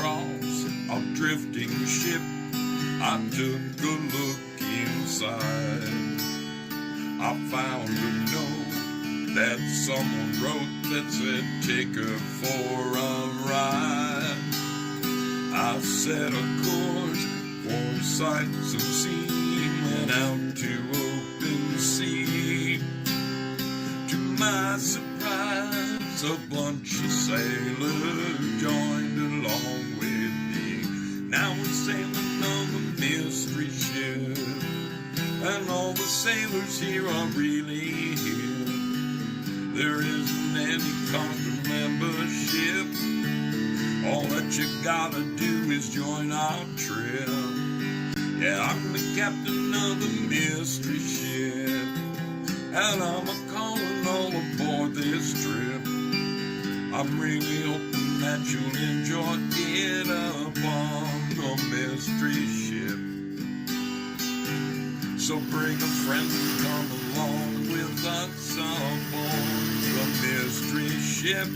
across a drifting ship. I took a look inside. I found a note that someone wrote that said, take her for a ride. I set a course for sights unseen, went out to open sea. To my surprise, a bunch of sailors joined along with me. Now we're sailing on the mystery ship, and all the sailors here are really here. There isn't any cost of membership. All that you gotta do is join our trip. Yeah, I'm the captain of the mystery ship, and I'm a-calling all aboard this trip. I'm really hoping that you'll enjoy it up on the mystery ship. So bring a friend and come along with us aboard the mystery ship.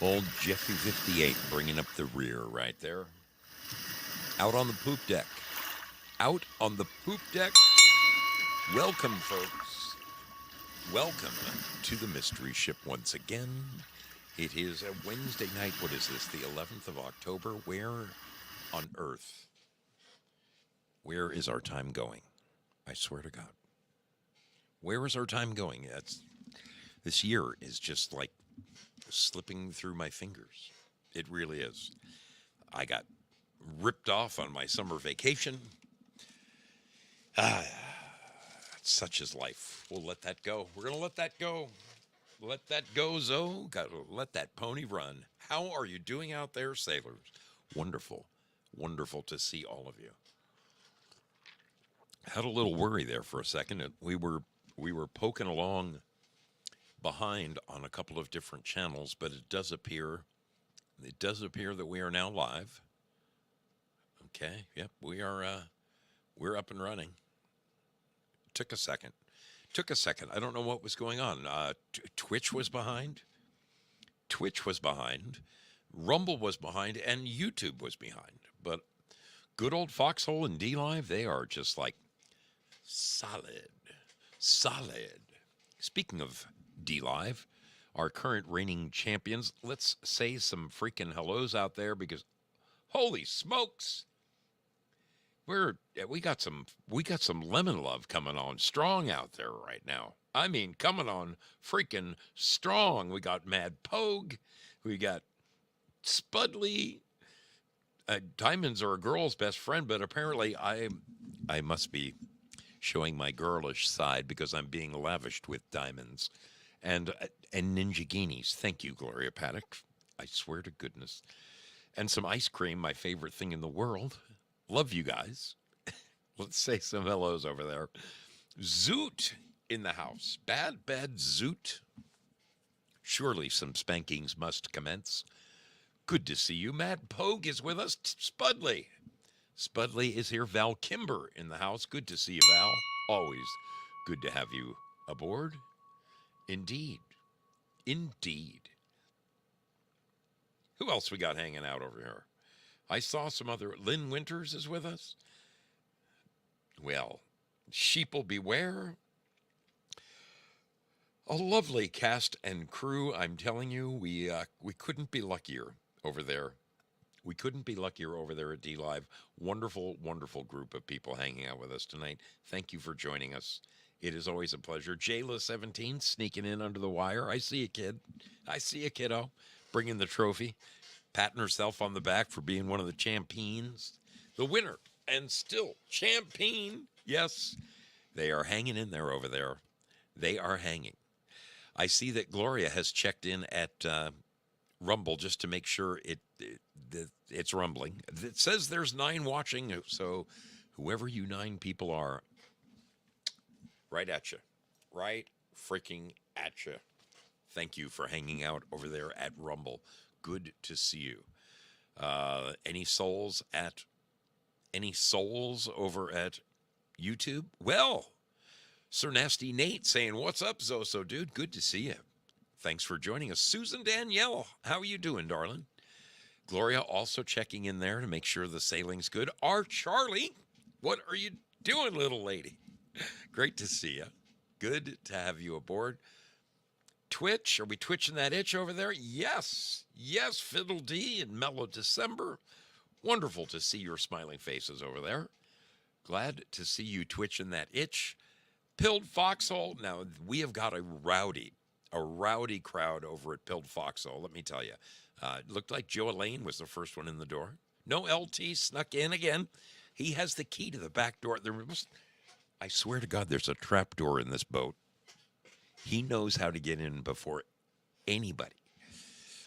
Old Jeffy 58 bringing up the rear right there. Out on the poop deck. Out on the poop deck. Welcome, folks. Welcome to the mystery ship once again. It is a Wednesday night. What is this? The 11th of October. Where on earth? Where is our time going? I swear to God. Where is our time going? This year is just like slipping through my fingers. It really is. I got ripped off on my summer vacation. Such is life. We'll let that go. We're going to let that go. Let that go, Zoe. Got to let that pony run. How are you doing out there, sailors? Wonderful. Wonderful to see all of you. Had a little worry there for a second. We were poking along behind on a couple of different channels, but it does appear that we are now live. Okay, yep, we're up and running. Took a second. Took a second. I don't know what was going on. Twitch was behind. Twitch was behind. Rumble was behind, and YouTube was behind. But good old Foxhole and D Live, they are just like solid, solid. Speaking of D Live, our current reigning champions, let's say some freaking hellos out there because holy smokes, we got some lemon love coming on strong out there right now. I mean, coming on freaking strong. We got Mad Pogue, we got Spudley. Diamonds are a girl's best friend, but apparently I must be showing my girlish side because I'm being lavished with diamonds and ninja guineas. Thank you, Gloria Paddock. I swear to goodness. And some ice cream, my favorite thing in the world. Love you guys. Let's say some hellos over there. Zoot in the house. Bad Zoot. Surely some spankings must commence. Good to see you. Mad Pogue is with us. Spudley. Spudley is here. Val Kimber in the house. Good to see you, Val. Always good to have you aboard. Indeed. Indeed. Who else we got hanging out over here? I saw some other. Lynn Winters is with us. Well, sheeple beware. A lovely cast and crew. I'm telling you, we couldn't be luckier over there. We couldn't be luckier over there at D Live. Wonderful, wonderful group of people hanging out with us tonight. Thank you for joining us. It is always a pleasure. Jayla17 sneaking in under the wire. I see a kid. I see a kiddo bringing the trophy, patting herself on the back for being one of the champions, the winner, and still champion. Yes, they are hanging in there over there. They are hanging. I see that Gloria has checked in at Rumble just to make sure it's rumbling. It says there's 9 watching, so whoever you 9 people are, right at you. Right freaking at you. Thank you for hanging out over there at Rumble. Good to see you. Any souls over at YouTube? Well, Sir Nasty Nate saying, what's up, Zoso dude? Good to see you. Thanks for joining us. Susan Danielle, how are you doing, darling? Gloria also checking in there to make sure the sailing's good. Our Charlie, what are you doing, little lady? Great to see you. Good to have you aboard. Twitch, are we twitching that itch over there? Yes. Yes, Fiddle D and Mellow December. Wonderful to see your smiling faces over there. Glad to see you twitching that itch. Pilled Foxhole. Now, we have got a rowdy crowd over at Pilled Foxhole, let me tell you. It looked like Joe Elaine was the first one in the door. No, LT snuck in again. He has the key to the back door. I swear to God, there's a trap door in this boat. He knows how to get in before anybody.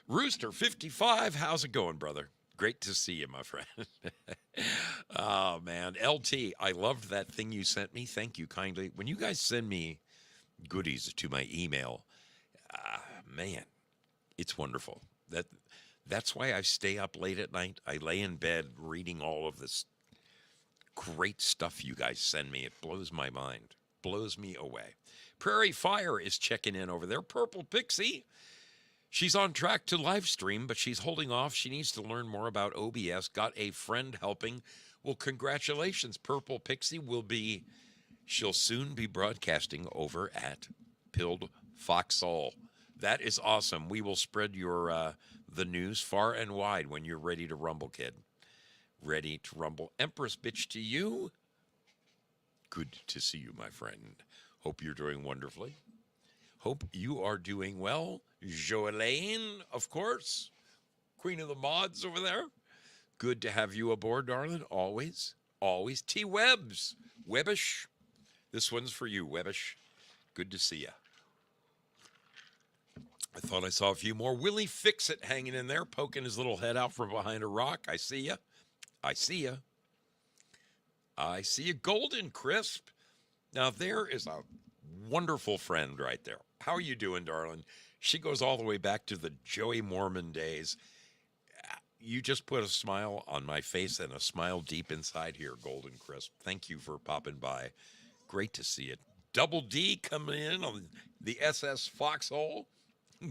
Rooster 55, how's it going, brother? Great to see you, my friend. Oh, man. LT, I loved that thing you sent me. Thank you kindly. When you guys send me goodies to my email, man, it's wonderful. That's why I stay up late at night. I lay in bed reading all of this great stuff you guys send me. It blows my mind. Blows me away. Prairie Fire is checking in over there. Purple Pixie. She's on track to live stream, but she's holding off. She needs to learn more about OBS. Got a friend helping. Well, congratulations. Purple Pixie she'll soon be broadcasting over at Pilled Foxhole. That is awesome. We will spread your the news far and wide when you're ready to rumble, kid. Ready to rumble. Empress bitch to you. Good to see you, my friend. Hope you're doing wonderfully. Hope you are doing well. Joelaine, of course. Queen of the mods over there. Good to have you aboard, darling. Always. Always. T. Webbs. Webbish. This one's for you, Webbish. Good to see you. I thought I saw a few more. Willie Fix-It hanging in there, poking his little head out from behind a rock. I see ya. I see ya. I see a golden crisp. Now, there is a wonderful friend right there. How are you doing, darling? She goes all the way back to the Joey Mormon days. You just put a smile on my face and a smile deep inside here, Golden Crisp. Thank you for popping by. Great to see it. Double D coming in on the SS Foxhole.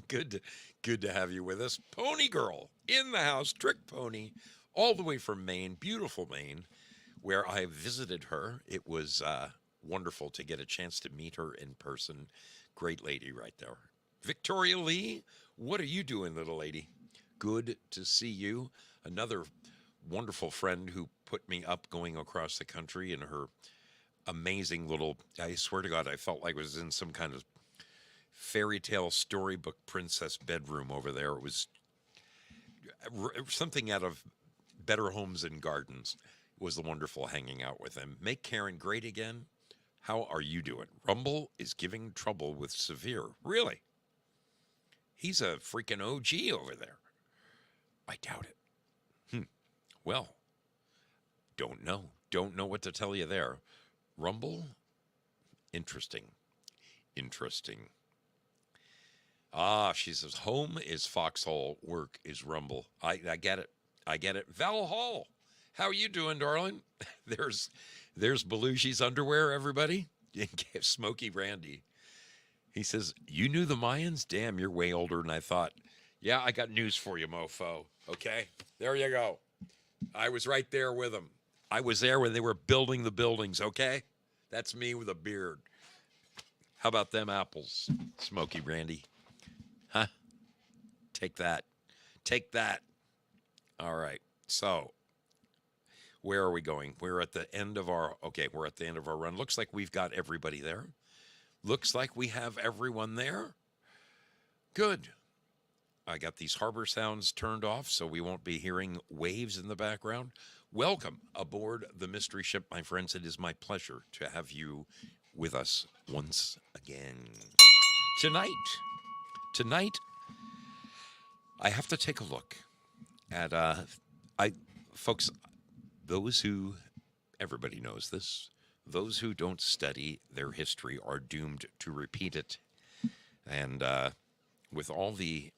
Good to have you with us. Pony Girl in the house, Trick Pony, all the way from Maine, beautiful Maine, where I visited her. It was wonderful to get a chance to meet her in person. Great lady right there. Victoria Lee, what are you doing, little lady? Good to see you. Another wonderful friend who put me up going across the country in her amazing little, I swear to God, I felt like I was in some kind of fairy tale storybook princess bedroom over there. It was something out of Better Homes and Gardens. It was wonderful hanging out with them. Make Karen great again. How are you doing? Rumble is giving trouble with Severe. Really? He's a freaking OG over there. I doubt it. Well, don't know. Don't know what to tell you there. Rumble? Interesting. Interesting. She says, home is Foxhole, work is Rumble. I get it. I get it. Val Hall, how are you doing, darling? There's Belushi's underwear, everybody. Smoky Randy. He says, you knew the Mayans? Damn, you're way older than I thought. Yeah, I got news for you, mofo. Okay? There you go. I was right there with them. I was there when they were building the buildings, okay? That's me with a beard. How about them apples, Smoky Randy? Huh? Take that. Take that. All right. So, where are we going? We're at the end of our run. Looks like we've got everybody there. Looks like we have everyone there. Good. I got these harbor sounds turned off so we won't be hearing waves in the background. Welcome aboard the mystery ship, my friends. It is my pleasure to have you with us once again. Tonight, I have to take a look at, folks, everybody knows this, those who don't study their history are doomed to repeat it. And with all the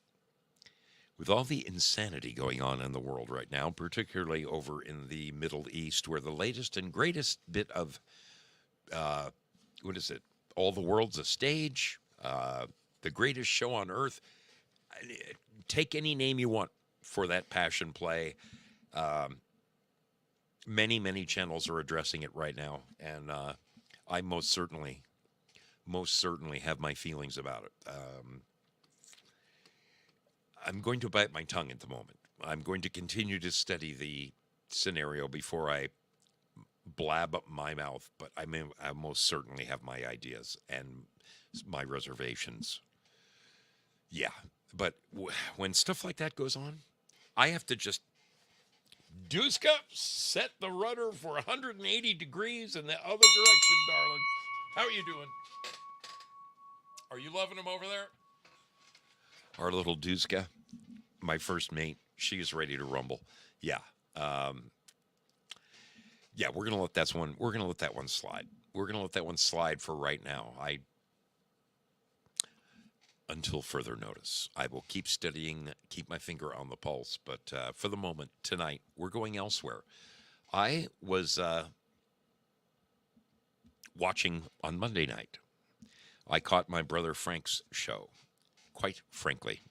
insanity going on in the world right now, particularly over in the Middle East, where the latest and greatest bit of, all the world's a stage, the greatest show on earth, take any name you want for that passion play. Many channels are addressing it right now, and I most certainly have my feelings about it. I'm going to bite my tongue at the moment. I'm going to continue to study the scenario before I blab up my mouth, but I most certainly have my ideas and my reservations. Yeah, but when stuff like that goes on, I have to just Duska, set the rudder for 180 degrees in the other direction, darling. How are you doing? Are you loving him over there? Our little Duska, my first mate, she is ready to rumble. Yeah. Yeah, we're gonna let that one. We're gonna let that one slide. We're gonna let that one slide for right now. Until further notice, I will keep studying, keep my finger on the pulse. But for the moment, tonight, we're going elsewhere. I was watching on Monday night. I caught my brother Frank's show. Quite frankly,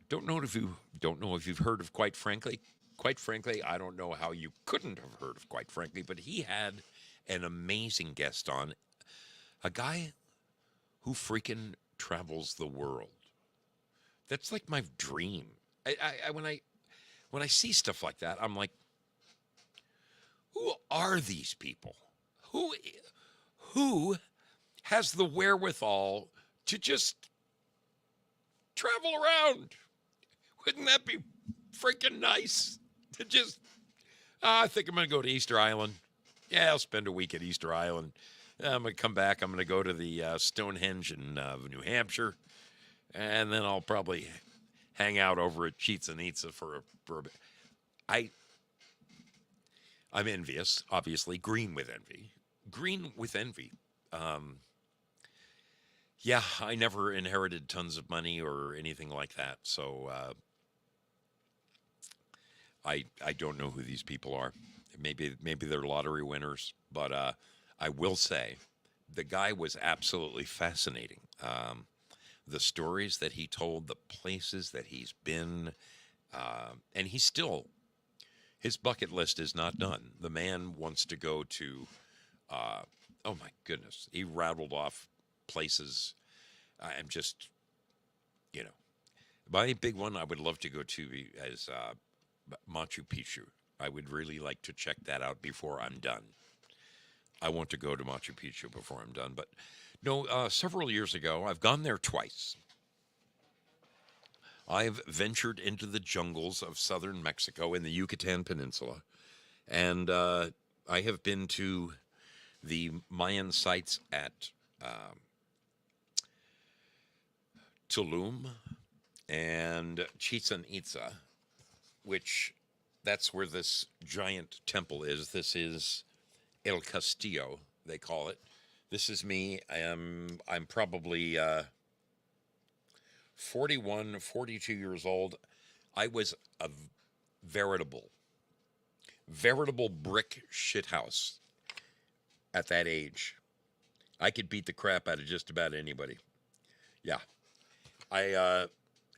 don't know if you've heard of Quite Frankly. Quite frankly, I don't know how you couldn't have heard of Quite Frankly, but he had an amazing guest on, a guy who freaking travels the world. That's like my dream. When I see stuff like that, I'm like, who are these people? Who has the wherewithal to just travel around? Wouldn't that be freaking nice? To just, I think I'm going to go to Easter Island. Yeah, I'll spend a week at Easter Island. I'm going to come back. I'm going to go to the Stonehenge in New Hampshire. And then I'll probably hang out over at Chichen Itza for a bit. I'm envious, obviously, green with envy. Green with envy. Um, yeah, I never inherited tons of money or anything like that, so I don't know who these people are. Maybe they're lottery winners, but I will say the guy was absolutely fascinating. The stories that he told, the places that he's been, and he's still his bucket list is not done. The man wants to go to. Oh my goodness, he rattled off places. I'm just, you know, my big one I would love to go to is Machu Picchu. I would really like to check that out before I'm done. I want to go to Machu Picchu before I'm done. But no, several years ago, I've gone there twice. I've ventured into the jungles of southern Mexico in the Yucatan Peninsula, and I have been to the Mayan sites at um, Tulum and Chichen Itza, which that's where this giant temple is. This is El Castillo, they call it. This is me. I'm probably 41, 42 years old. I was a veritable, veritable brick shithouse at that age. I could beat the crap out of just about anybody. Yeah. I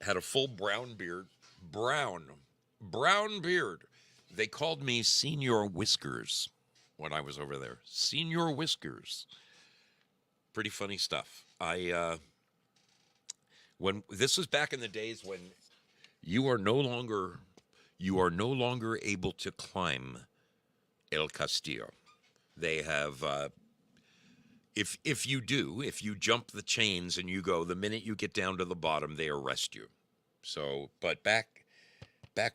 had a full brown beard. Brown. Brown beard. They called me Senior Whiskers when I was over there. Senior Whiskers. Pretty funny stuff. When this was back in the days when you are no longer able to climb El Castillo. They have if you jump the chains and you go, the minute you get down to the bottom, they arrest you. So, but back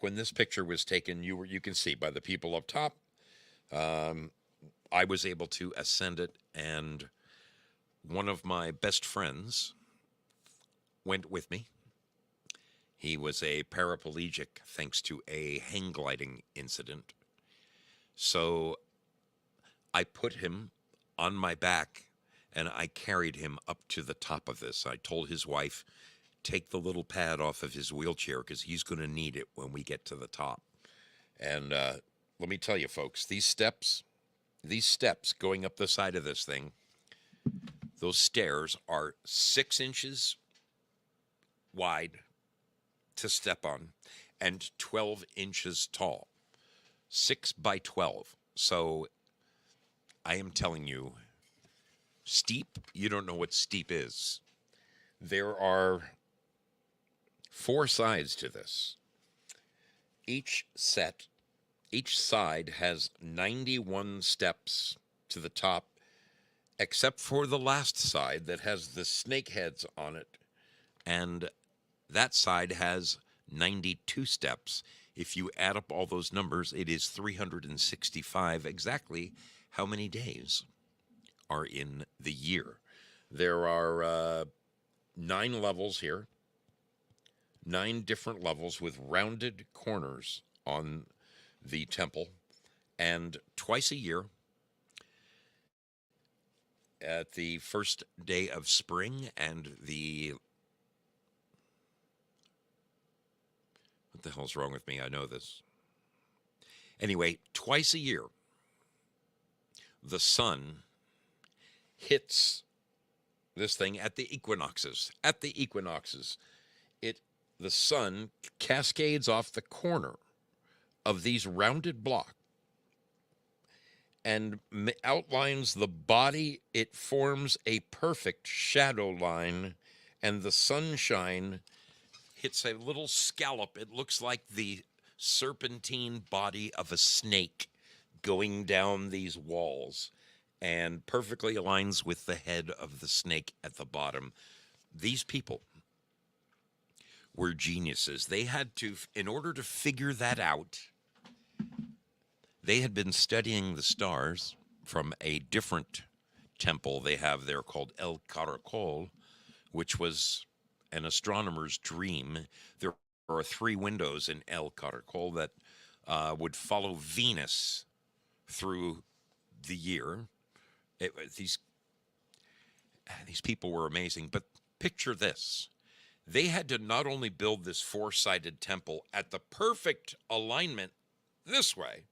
when this picture was taken, you can see by the people up top. I was able to ascend it, and one of my best friends went with me. He was a paraplegic thanks to a hang gliding incident. So I put him on my back and I carried him up to the top of this. I told his wife, take the little pad off of his wheelchair because he's going to need it when we get to the top. And let me tell you, folks, these steps going up the side of this thing, those stairs are 6 inches wide to step on and 12 inches tall. 6 by 12. So I am telling you, steep, you don't know what steep is. There are 4 sides to this. Each side has 91 steps to the top, except for the last side that has the snake heads on it. And that side has 92 steps. If you add up all those numbers, it is 365 exactly how many days are in the year. There are 9 levels here, 9 different levels with rounded corners on the temple. And twice a year, at the first day of spring and what the hell's wrong with me? I know this. Anyway, twice a year, the sun hits this thing at the equinoxes. At the equinoxes, the sun cascades off the corner of these rounded blocks and outlines the body. It forms a perfect shadow line, and the sunshine hits a little scallop. It looks like the serpentine body of a snake going down these walls and perfectly aligns with the head of the snake at the bottom. These people were geniuses. They had to, in order to figure that out, they had been studying the stars from a different temple they have there called El Caracol, which was an astronomer's dream. There are 3 windows in El Caracol that would follow Venus through the year. These people were amazing, but picture this. They had to not only build this four-sided temple at the perfect alignment this way,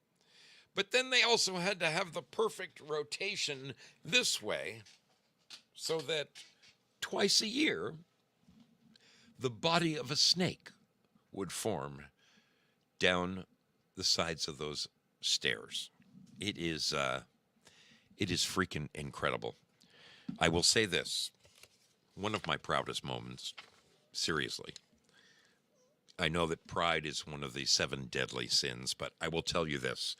but then they also had to have the perfect rotation this way so that twice a year the body of a snake would form down the sides of those stairs. It is freaking incredible. I will say this, one of my proudest moments, seriously. I know that pride is one of the 7 deadly sins, but I will tell you this.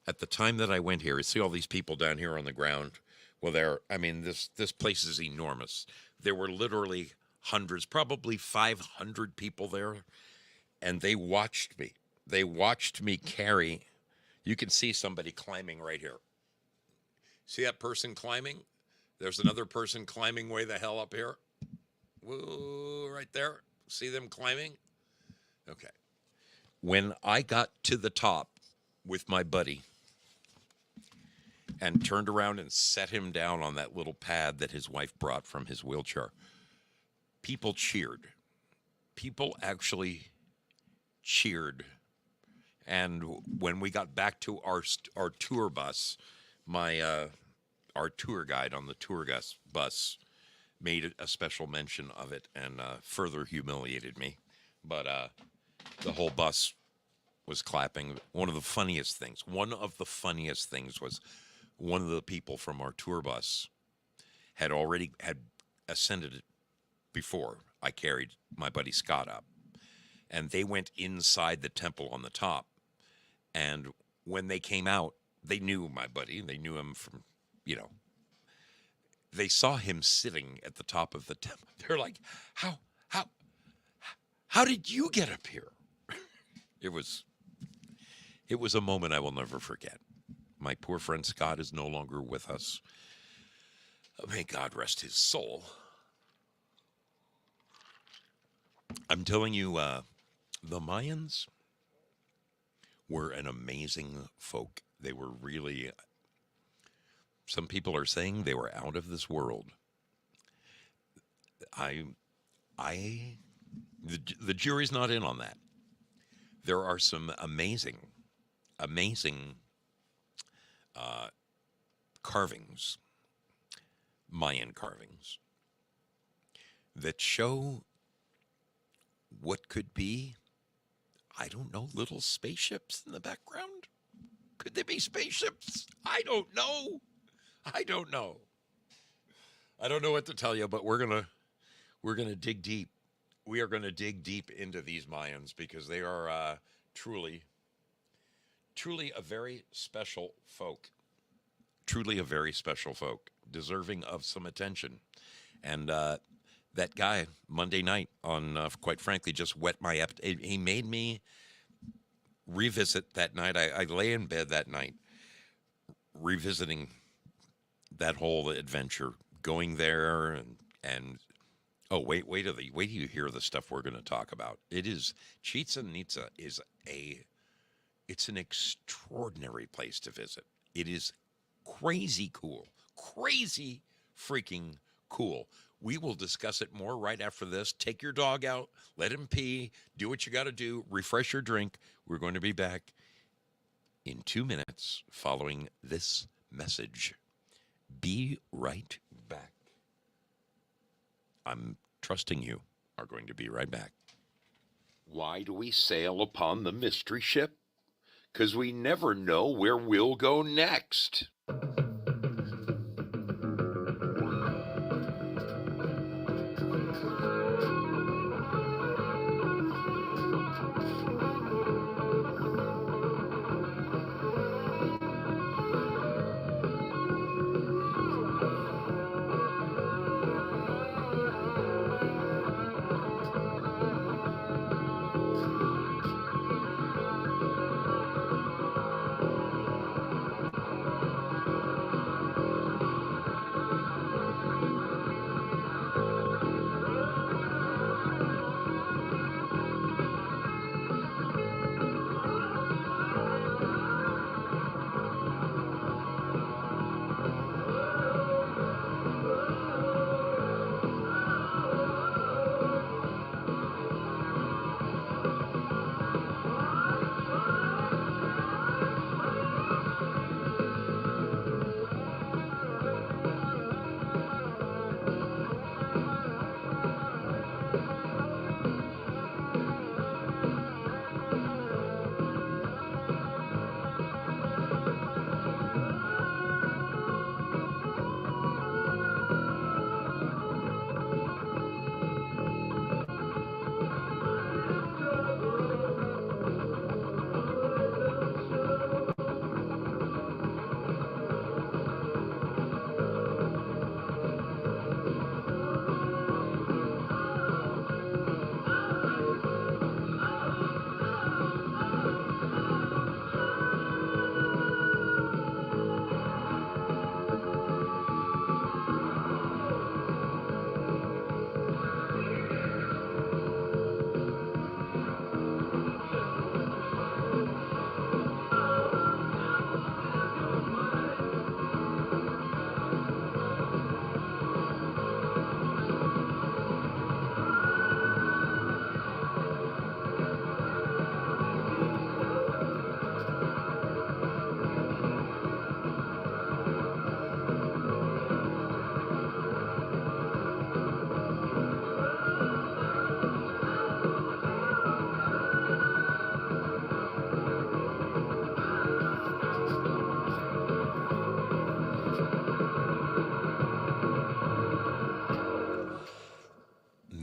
At the time that I went here, you see all these people down here on the ground? Well, this place is enormous. There were literally hundreds, probably 500 people there, and they watched me. They watched me carry. You can see somebody climbing right here. See that person climbing? There's another person climbing way the hell up here. Woo, right there. See them climbing? Okay. When I got to the top with my buddy and turned around and set him down on that little pad that his wife brought from his wheelchair, people cheered. People actually cheered. And when we got back to our tour bus, our tour guide on the tour bus made a special mention of it and further humiliated me. But the whole bus was clapping. One of the funniest things was one of the people from our tour bus had ascended before I carried my buddy Scott up. And they went inside the temple on the top. And when they came out, they knew my buddy. They knew him from, they saw him sitting at the top of the temple. They're like, how did you get up here? It was a moment I will never forget. My poor friend Scott is no longer with us. May God rest his soul. I'm telling you, the Mayans were an amazing folk. They were really, some people are saying they were out of this world. The jury's not in on that. There are some amazing carvings, Mayan carvings, that show what could be, I don't know, little spaceships in the background? Could they be spaceships? I don't know. I don't know what to tell you, but we're gonna dig deep. We are gonna dig deep into these Mayans because they are truly a very special folk. Truly a very special folk, deserving of some attention. And that guy Monday night on, quite frankly, just whet my appetite. He made me revisit that night. I lay in bed that night, revisiting that whole adventure, going there and oh, wait till you hear the stuff we're going to talk about. It is, Chichen Itza is it's an extraordinary place to visit. It is crazy cool, crazy freaking cool. We will discuss it more right after this. Take your dog out, let him pee, do what you got to do, refresh your drink. We're going to be back in 2 minutes following this message. Be right back. I'm trusting you are going to be right back. Why do we sail upon the mystery ship? 'Cause we never know where we'll go next.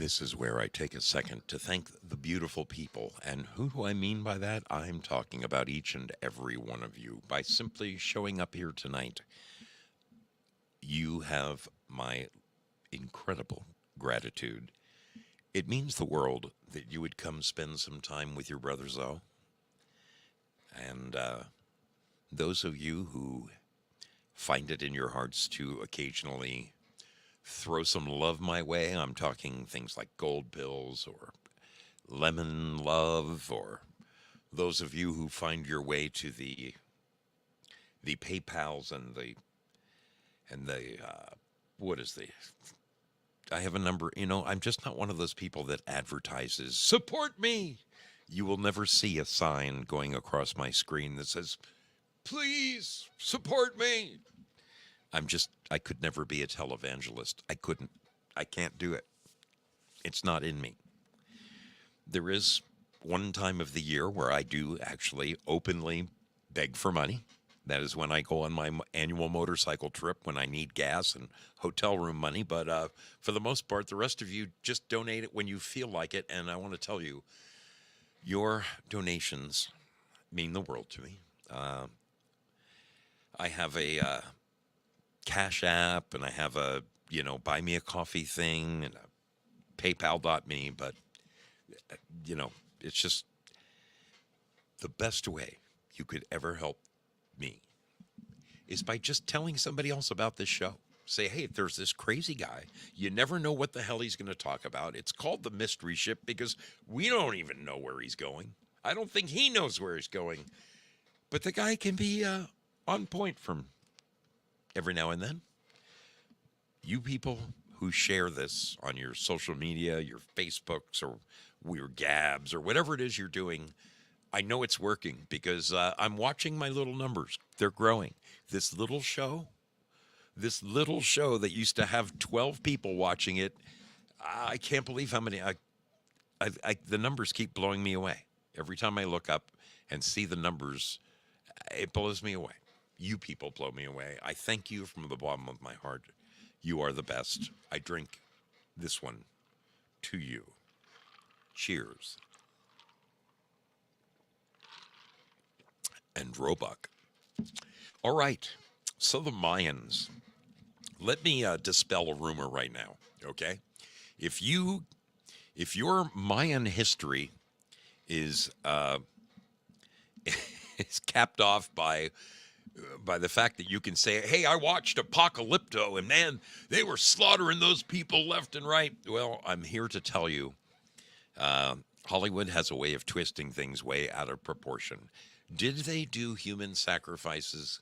This is where I take a second to thank the beautiful people. And who do I mean by that? I'm talking about each and every one of you. By simply showing up here tonight, you have my incredible gratitude. It means the world that you would come spend some time with your brother Zoe. And those of you who find it in your hearts to occasionally throw some love my way, I'm talking things like gold pills or lemon love, or those of you who find your way to the PayPal's and the what is the I have a number. I'm just not one of those people that advertises support me. You will never see a sign going across my screen that says please support me. I could never be a televangelist. I can't do it. It's not in me. There is one time of the year where I do actually openly beg for money. That is when I go on my annual motorcycle trip when I need gas and hotel room money. But for the most part, the rest of you just donate it when you feel like it. And I want to tell you, your donations mean the world to me. I have a Cash App, and I have a, buy me a coffee thing, and a PayPal.me. But, it's just the best way you could ever help me is by just telling somebody else about this show. Say, hey, there's this crazy guy. You never know what the hell he's going to talk about. It's called the Mystery Ship because we don't even know where he's going. I don't think he knows where he's going. But the guy can be on point from every now and then. You people who share this on your social media, your Facebooks or your Gabs or whatever it is you're doing, I know it's working because I'm watching my little numbers. They're growing. This little show that used to have 12 people watching it, I can't believe how many. The numbers keep blowing me away. Every time I look up and see the numbers, it blows me away. You people blow me away. I thank you from the bottom of my heart. You are the best. I drink this one to you. Cheers. And Roebuck. All right. So the Mayans. Let me dispel a rumor right now, okay? If your Mayan history is is capped off by the fact that you can say, hey, I watched Apocalypto, and man, they were slaughtering those people left and right. Well, I'm here to tell you, Hollywood has a way of twisting things way out of proportion. Did they do human sacrifices?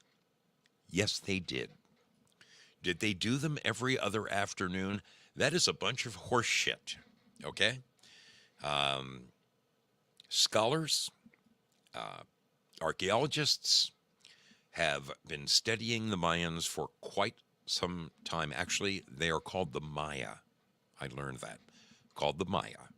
Yes, they did. Did they do them every other afternoon? That is a bunch of horse shit, okay? Scholars, archaeologists have been studying the Mayans for quite some time. Actually, they are called the Maya. I learned that. Called the Maya.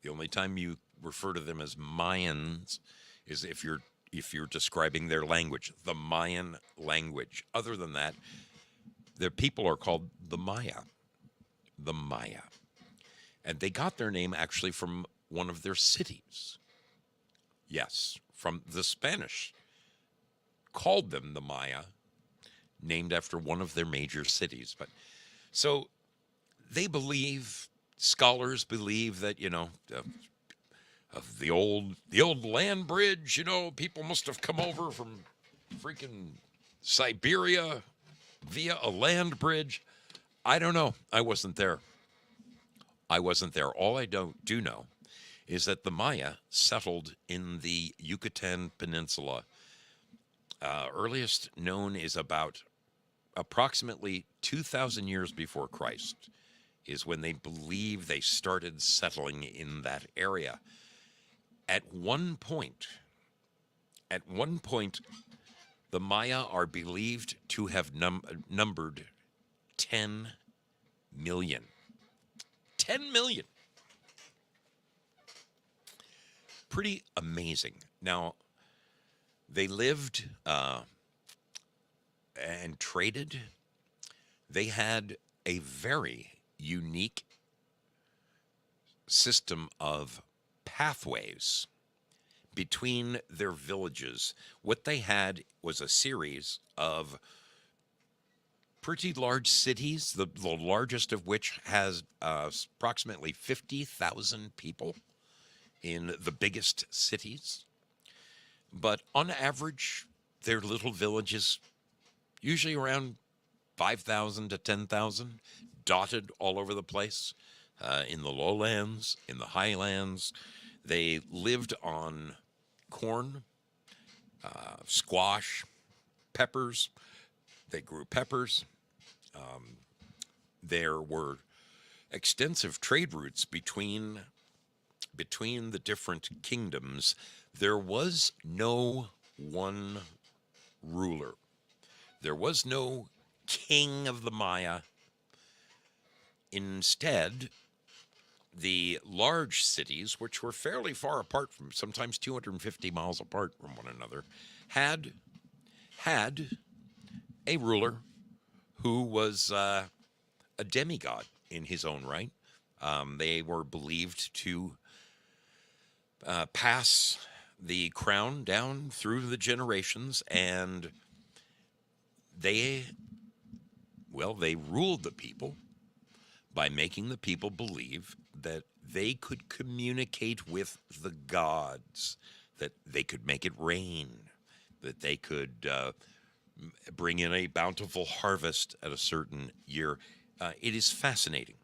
The only time you refer to them as Mayans is if you're describing their language, the Mayan language. Other than that, their people are called the Maya. The Maya. And they got their name actually from one of their cities. Yes, from the Spanish. Called them the Maya, named after one of their major cities. But so they believe, scholars believe that, of the old land bridge, people must have come over from freaking Siberia via a land bridge. I don't know. I wasn't there. All I do know is that the Maya settled in the Yucatan Peninsula. Earliest known is about approximately 2,000 years before Christ is when they believe they started settling in that area. At one point, the Maya are believed to have numbered 10 million. 10 million. Pretty amazing. Now, they lived and traded. They had a very unique system of pathways between their villages. What they had was a series of pretty large cities, the largest of which has approximately 50,000 people in the biggest cities. But on average, their little villages, usually around 5,000 to 10,000, dotted all over the place, in the lowlands, in the highlands. They lived on corn, squash, peppers. They grew peppers. There were extensive trade routes between the different kingdoms. There was no one ruler. There was no king of the Maya. Instead, the large cities, which were fairly far apart from, sometimes 250 miles apart from one another, had a ruler who was a demigod in his own right. They were believed to pass the crown down through the generations, and they ruled the people by making the people believe that they could communicate with the gods, that they could make it rain, that they could bring in a bountiful harvest at a certain year. It is fascinating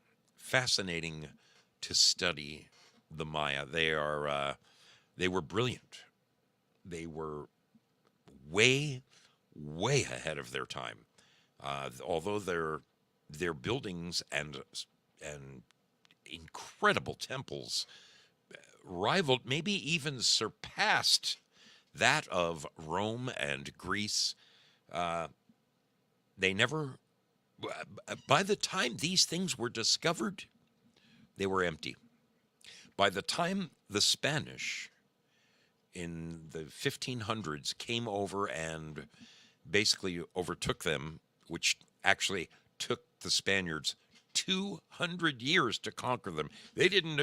to study the Maya. They were brilliant. They were way ahead of their time. Although their buildings and incredible temples rivaled, maybe even surpassed that of Rome and Greece. They never, by the time these things were discovered, they were empty. By the time the Spanish in the 1500s came over and basically overtook them, which actually took the Spaniards 200 years to conquer them. They didn't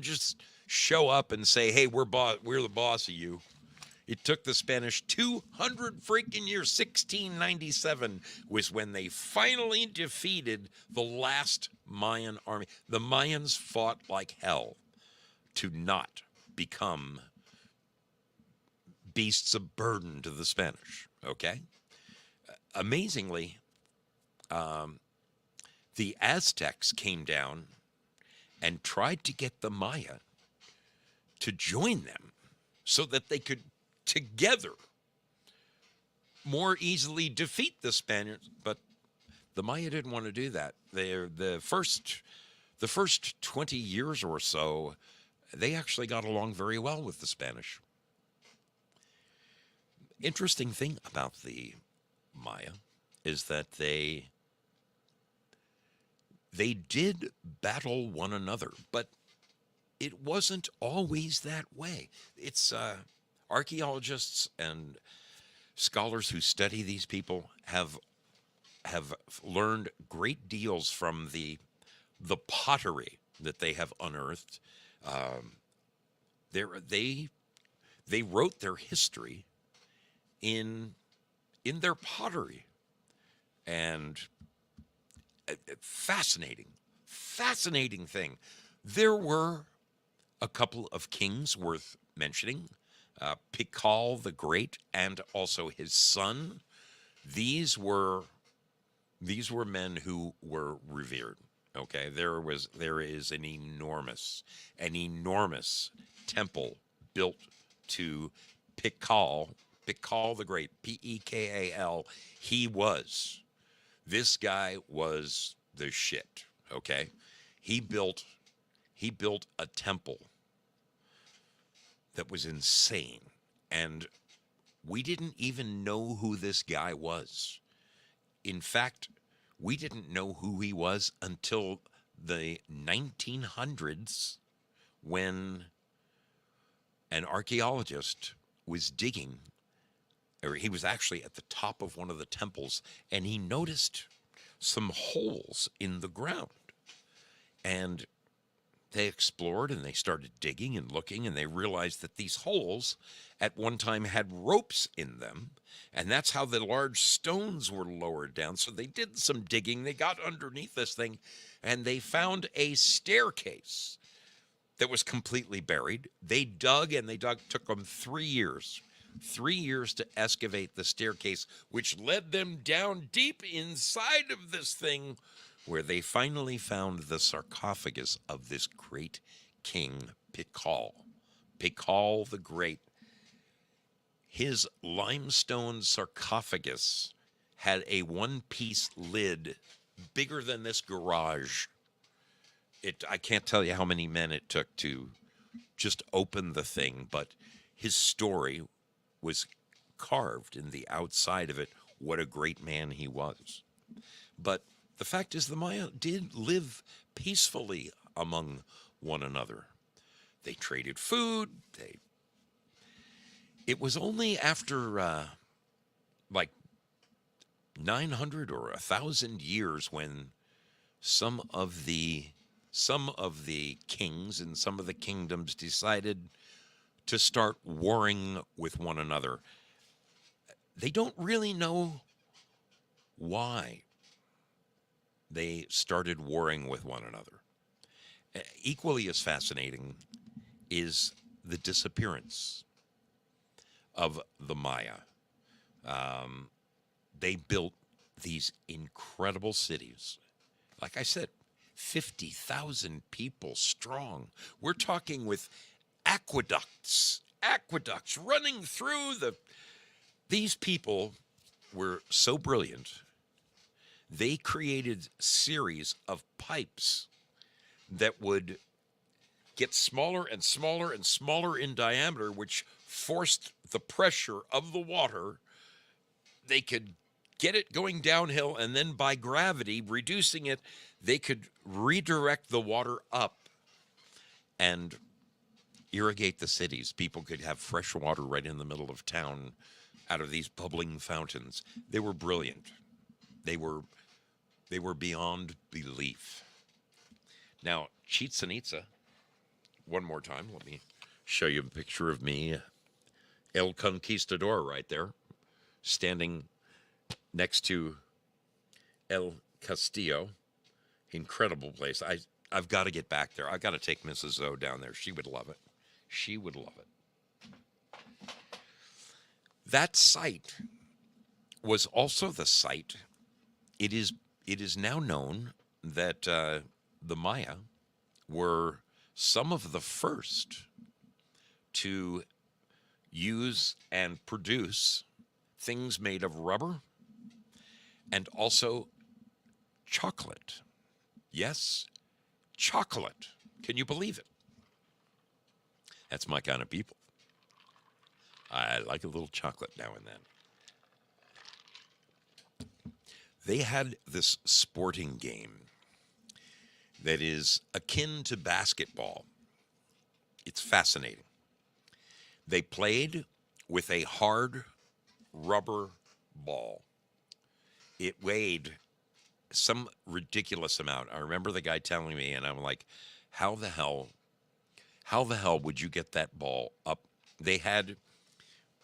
just show up and say, "Hey, we're the boss of you." It took the Spanish 200 freaking years. 1697 was when they finally defeated the last Mayan army. The Mayans fought like hell to not become beasts of burden to the Spanish, okay? Amazingly, the Aztecs came down and tried to get the Maya to join them so that they could together more easily defeat the Spaniards, but the Maya didn't want to do that. The first 20 years or so, they actually got along very well with the Spanish. Interesting thing about the Maya is that they did battle one another, but it wasn't always that way. It's archaeologists and scholars who study these people have learned great deals from the pottery that they have unearthed. They wrote their history in their pottery, and fascinating thing. There were a couple of kings worth mentioning. Pikal the Great and also his son. These were men who were revered. Okay, there is an enormous temple built to Pikal the Great, Pekal. This guy was the shit. Okay, he built a temple that was insane, and we didn't even know who this guy was. In fact, we didn't know who he was until the 1900s, when an archaeologist was digging, or he was actually at the top of one of the temples, and he noticed some holes in the ground. And They explored and they started digging and looking, and they realized that these holes at one time had ropes in them, and that's how the large stones were lowered down. So they did some digging, they got underneath this thing, and they found a staircase that was completely buried. They dug and they dug, took them 3 years. 3 years to excavate the staircase, which led them down deep inside of this thing, where they finally found the sarcophagus of this great king, Pikal. Pikal the Great. His limestone sarcophagus had a one-piece lid bigger than this garage. I can't tell you how many men it took to just open the thing, but his story was carved in the outside of it. What a great man he was. But the fact is, the Maya did live peacefully among one another. They traded food. It was only after like 900 or 1,000 years when some of the kings and some of the kingdoms decided to start warring with one another. They don't really know why they started warring with one another. Equally as fascinating is the disappearance of the Maya. They built these incredible cities. Like I said, 50,000 people strong. We're talking with aqueducts running through these people were so brilliant. They created series of pipes that would get smaller and smaller and smaller in diameter, which forced the pressure of the water. They could get it going downhill, and then by gravity, reducing it, they could redirect the water up and irrigate the cities. People could have fresh water right in the middle of town out of these bubbling fountains. They were brilliant. They were beyond belief. Now, Chichen Itza, one more time, let me show you a picture of me, El Conquistador right there, standing next to El Castillo. Incredible place. I've got to get back there. I've got to take Mrs. Zoe down there. She would love it. She would love it. That site was also the site. It is now known that the Maya were some of the first to use and produce things made of rubber and also chocolate. Yes, chocolate. Can you believe it? That's my kind of people. I like a little chocolate now and then. They had this sporting game that is akin to basketball. It's fascinating. They played with a hard rubber ball. It weighed some ridiculous amount. I remember the guy telling me, and I'm like, how the hell would you get that ball up? They had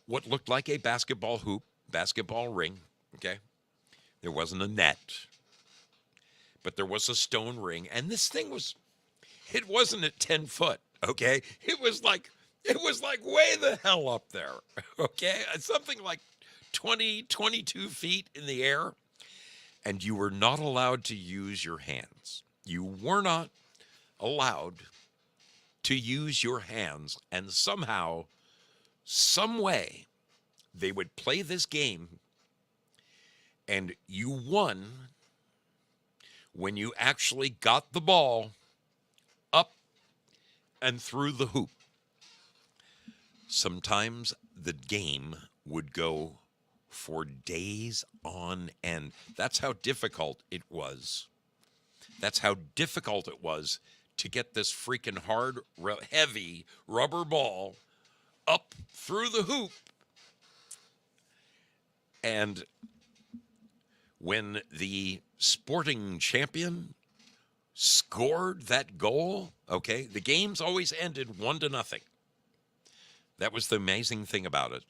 what looked like a basketball hoop, basketball ring, okay? There wasn't a net, but there was a stone ring, and this thing it wasn't at 10 foot, okay? It was like way the hell up there, okay? Something like 20, 22 feet in the air, and you were not allowed to use your hands. You were not allowed to use your hands, and somehow, some way, they would play this game, and you won when you actually got the ball up and through the hoop. Sometimes the game would go for days on end. That's how difficult it was. That's how difficult it was to get this freaking hard, heavy rubber ball up through the hoop. And when the sporting champion scored that goal, okay, the games always ended 1-0. That was the amazing thing about it.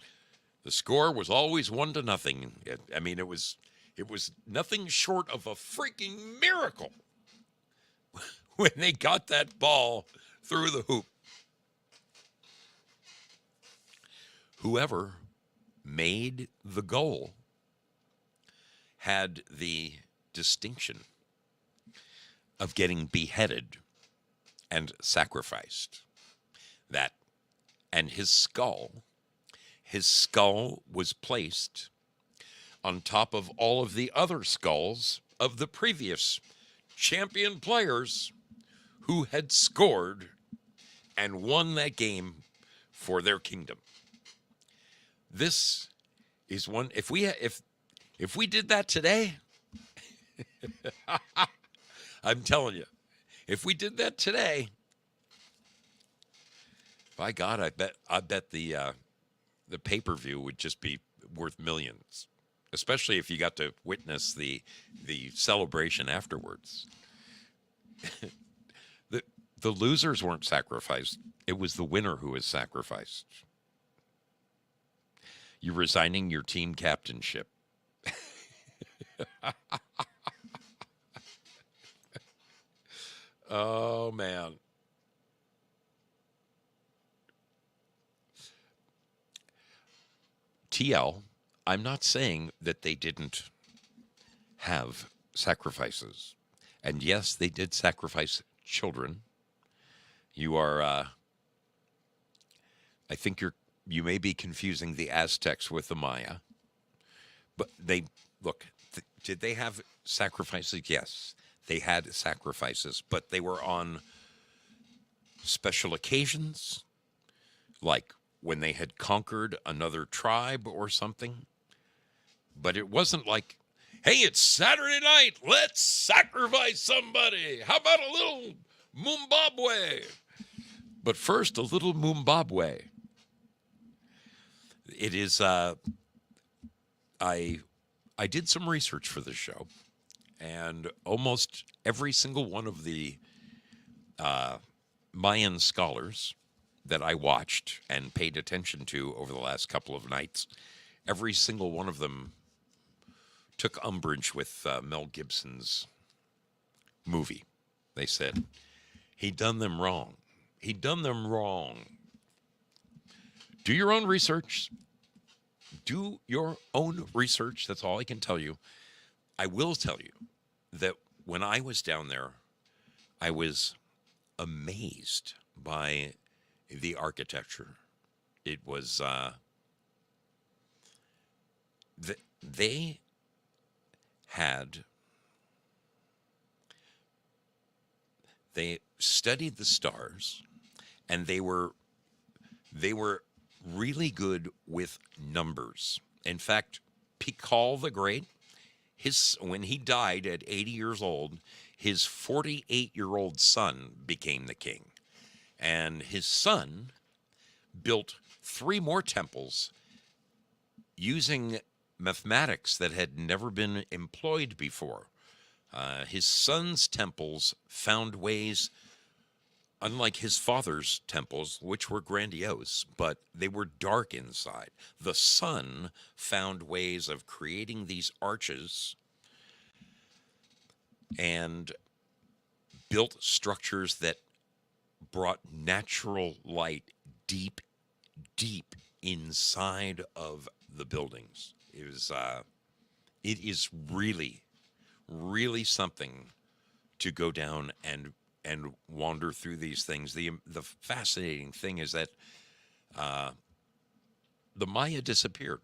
The score was always 1-0. I mean, it was nothing short of a freaking miracle when they got that ball through the hoop. Whoever made the goal had the distinction of getting beheaded and sacrificed. That and his skull was placed on top of all of the other skulls of the previous champion players who had scored and won that game for their kingdom. This is one. If we did that today, I'm telling you, if we did that today, by God, I bet the pay-per-view would just be worth millions, especially if you got to witness the celebration afterwards. The losers weren't sacrificed. It was the winner who was sacrificed. You're resigning your team captainship. Oh, man. TL, I'm not saying that they didn't have sacrifices. And yes, they did sacrifice children. You are, I think you may be confusing the Aztecs with the Maya. But did they have sacrifices? Yes, they had sacrifices, but they were on special occasions, like when they had conquered another tribe or something. But it wasn't like, hey, it's Saturday night, let's sacrifice somebody. How about a little Mumbabwe? But first, a little Mumbabwe. It is, I did some research for this show, and almost every single one of the Mayan scholars that I watched and paid attention to over the last couple of nights, every single one of them took umbrage with Mel Gibson's movie. They said, he done them wrong. He done them wrong. Do your own research. Do your own research. That's all I can tell you. I will tell you that when I was down there, I was amazed by the architecture. It was, they studied the stars, and they were really good with numbers. In fact, Pikal the Great, when he died at 80 years old, his 48-year-old son became the king. And his son built 3 more temples using mathematics that had never been employed before. His son's temples found ways, unlike his father's temples, which were grandiose, but they were dark inside. The son found ways of creating these arches and built structures that brought natural light deep, deep inside of the buildings. It is really, really something to go down and wander through these things. The fascinating thing is that the Maya disappeared.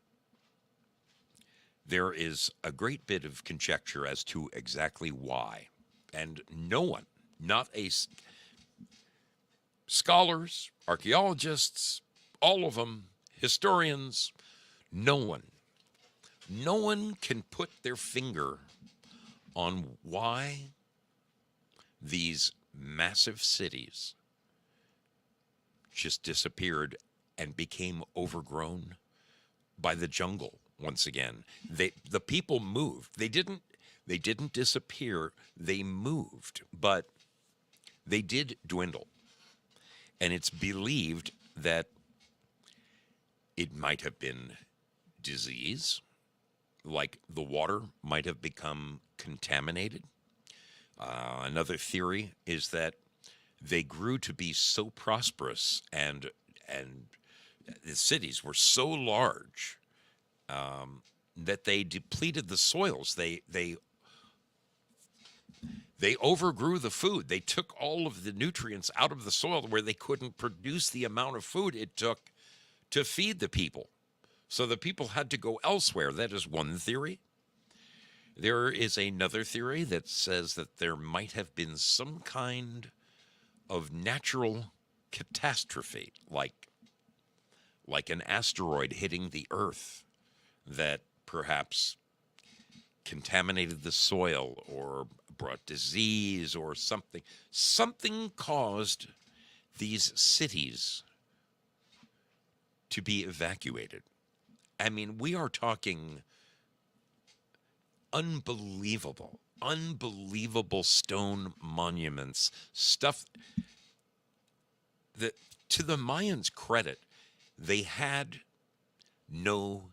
There is a great bit of conjecture as to exactly why, and no one, not scholars, archaeologists, all of them, historians, no one can put their finger on why these massive cities just disappeared and became overgrown by the jungle once again. The people moved. They didn't They didn't disappear, they moved, but they did dwindle. And it's believed that it might have been disease, like the water might have become contaminated. Another theory is that they grew to be so prosperous and the cities were so large that they depleted the soils. They overgrew the food. They took all of the nutrients out of the soil where they couldn't produce the amount of food it took to feed the people. So the people had to go elsewhere. That is one theory. There is another theory that says that there might have been some kind of natural catastrophe, like an asteroid hitting the Earth that perhaps contaminated the soil or brought disease or something. Something caused these cities to be evacuated. I mean, we are talking unbelievable stone monuments, stuff that, to the Mayans' credit, they had no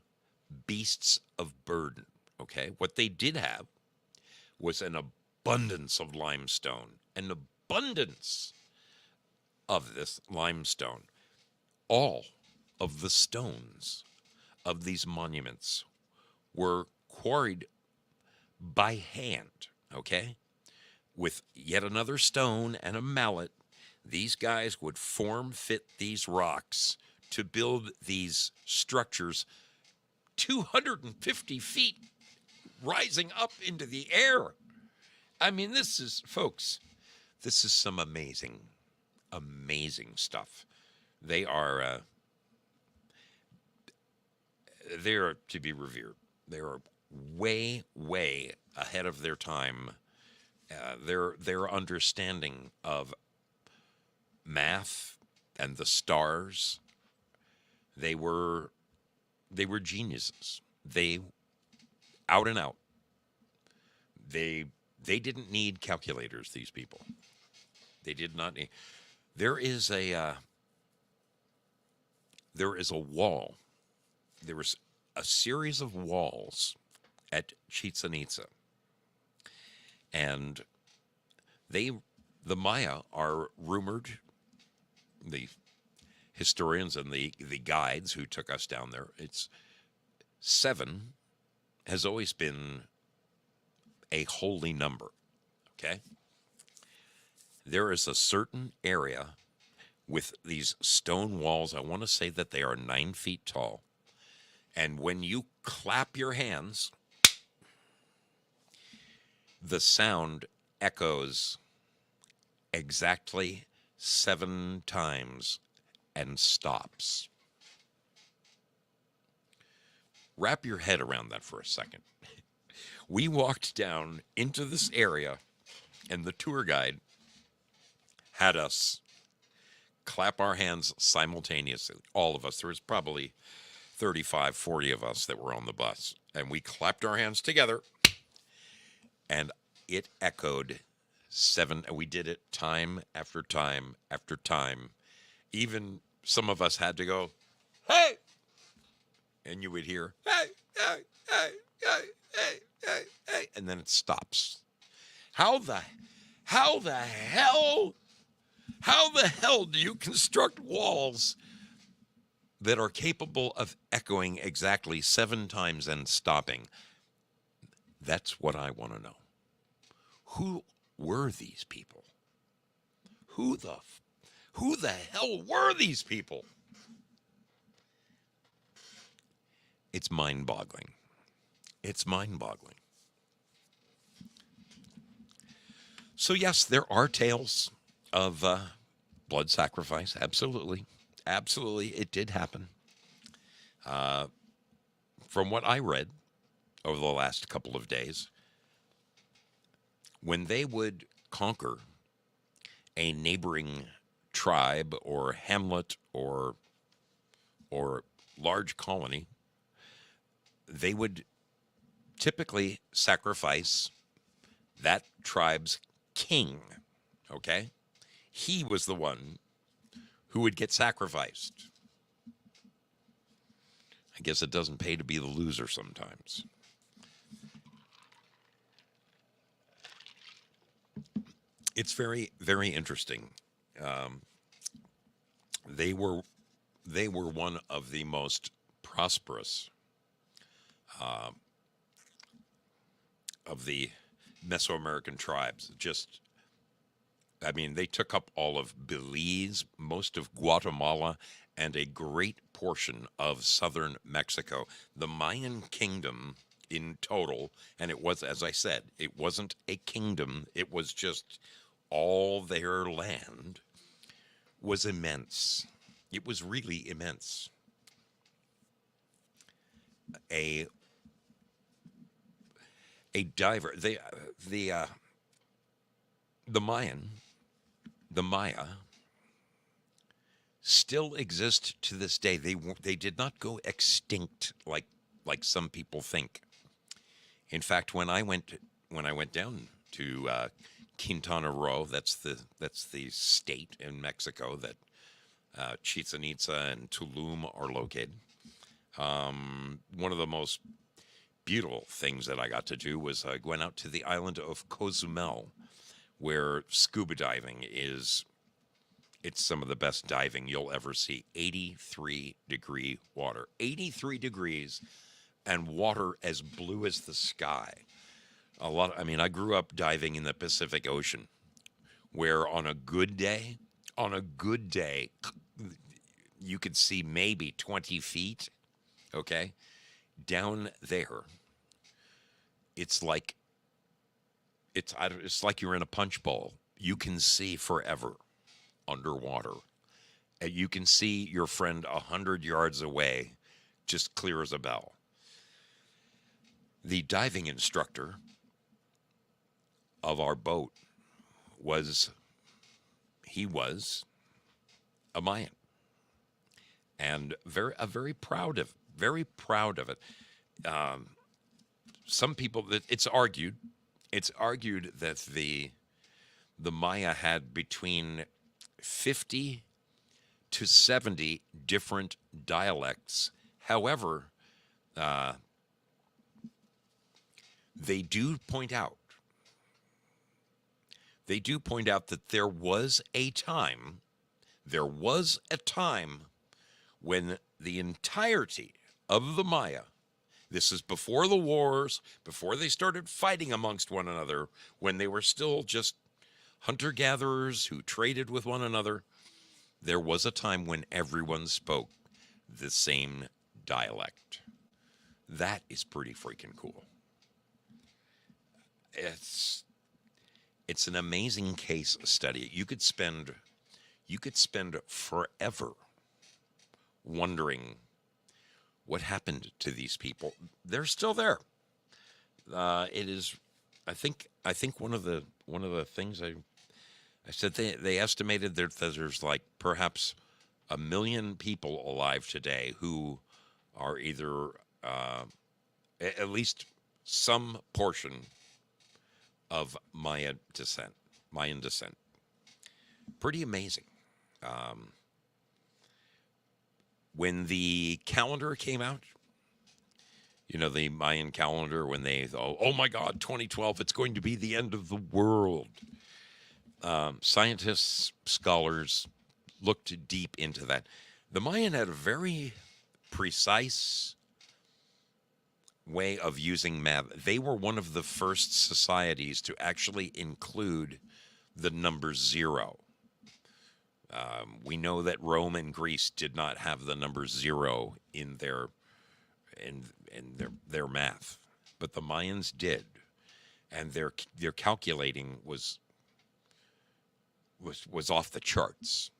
beasts of burden, okay? What they did have was an abundance of limestone, an abundance of this limestone. All of the stones of these monuments were quarried by hand, okay? With yet another stone and a mallet, these guys would form fit these rocks to build these structures 250 feet rising up into the air. I mean, this is, folks, this is some amazing, amazing stuff. They're to be revered. They are way, way ahead of their time. Their understanding of math and the stars, they were geniuses. They, out and out, they didn't need calculators, these people. They did not need. There is a wall. There was a series of walls at Chichen Itza, and the Maya are rumored, the historians and the guides who took us down there, it's 7 has always been a holy number, okay? There is a certain area with these stone walls, I want to say that they are 9 feet tall, and when you clap your hands, the sound echoes exactly 7 times and stops. Wrap your head around that for a second. We walked down into this area, and the tour guide had us clap our hands simultaneously. All of us. There was probably 35, 40 of us that were on the bus. And we clapped our hands together, and it echoed 7. And we did it time after time after time. Even some of us had to go, hey! And you would hear, hey, hey, hey, hey, hey, hey, hey, and then it stops. How the hell do you construct walls that are capable of echoing exactly 7 times and stopping? That's what I want to know. Who were these people? Who the hell were these people? It's mind-boggling. It's mind-boggling. So yes, there are tales of blood sacrifice. Absolutely. Absolutely, it did happen. From what I read over the last couple of days, when they would conquer a neighboring tribe or hamlet or large colony, they would typically sacrifice that tribe's king, okay? He was the one who would get sacrificed. I guess it doesn't pay to be the loser sometimes. It's very, very interesting. Um, they were they were one of the most prosperous of the Mesoamerican tribes. Just, I mean, they took up all of Belize, most of Guatemala, and a great portion of southern Mexico. The Mayan kingdom in total, and it was, as I said, it wasn't a kingdom, it was just all their land, was immense. It was really immense. A a diver, the Mayan, the Maya, still exist to this day. They did not go extinct like some people think. In fact, when I went down to Quintana Roo, that's the state in Mexico that Chichen Itza and Tulum are located. One of the most beautiful things that I got to do was going out to the island of Cozumel, where scuba diving is, it's some of the best diving you'll ever see. 83-degree water. 83 degrees and water as blue as the sky. I mean, I grew up diving in the Pacific Ocean, where on a good day, you could see maybe 20 feet, okay? Down there, it's like it's like you're in a punch bowl. You can see forever underwater. You can see your friend 100 yards away, just clear as a bell. The diving instructor of our boat was a Mayan, and very proud of it. Some people, that it's argued that the Maya had between 50 to 70 different dialects. However, they do point out that there was a time when the entirety of the Maya, this is before the wars, before they started fighting amongst one another, when they were still just hunter-gatherers who traded with one another, there was a time when everyone spoke the same dialect. That is pretty freaking cool. It's an amazing case study. You could spend forever wondering what happened to these people. They're still there. It is, I think one of the things I said, they estimated that there's like perhaps 1 million people alive today who are either at least some portion of Mayan descent. Pretty amazing. When the calendar came out, you know, the Mayan calendar, when they thought, oh my God, 2012, it's going to be the end of the world. Scientists, scholars looked deep into that. The Mayan had a very precise way of using math. They were one of the first societies to actually include the number 0. We know that Rome and Greece did not have the number 0 in their math, but the Mayans did, and their calculating was off the charts.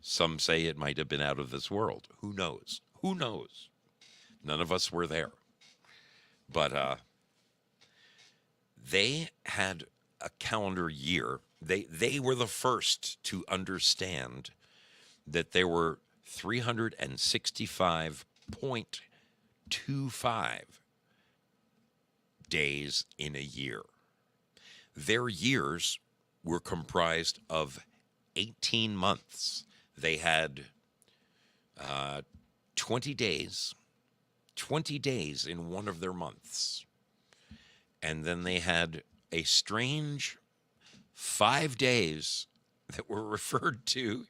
Some say it might have been out of this world. Who knows? Who knows? None of us were there. But they had a calendar year. They were the first to understand that there were 365.25 days in a year. Their years were comprised of 18 months. They had 20 days, 20 days in one of their months. And then they had a strange 5 days that were referred to.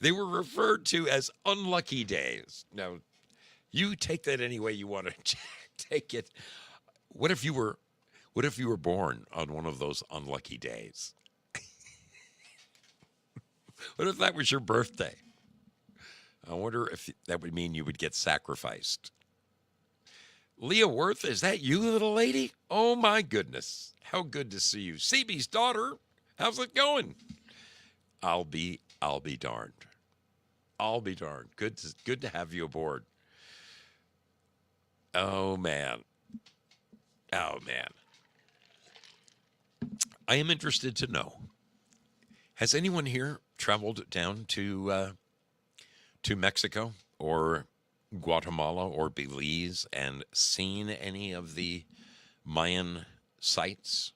They were referred to as unlucky days. Now, you take that any way you want to take it. What if you were born on one of those unlucky days? What if that was your birthday? I wonder if that would mean you would get sacrificed. Leah Worth, is that you, little lady? Oh my goodness. How good to see you. CB's daughter, how's it going? I'll be darned. I'll be darned. Good to have you aboard. Oh man. Oh man. I am interested to know. Has anyone here traveled down to Mexico or Guatemala or Belize and seen any of the Mayan sites?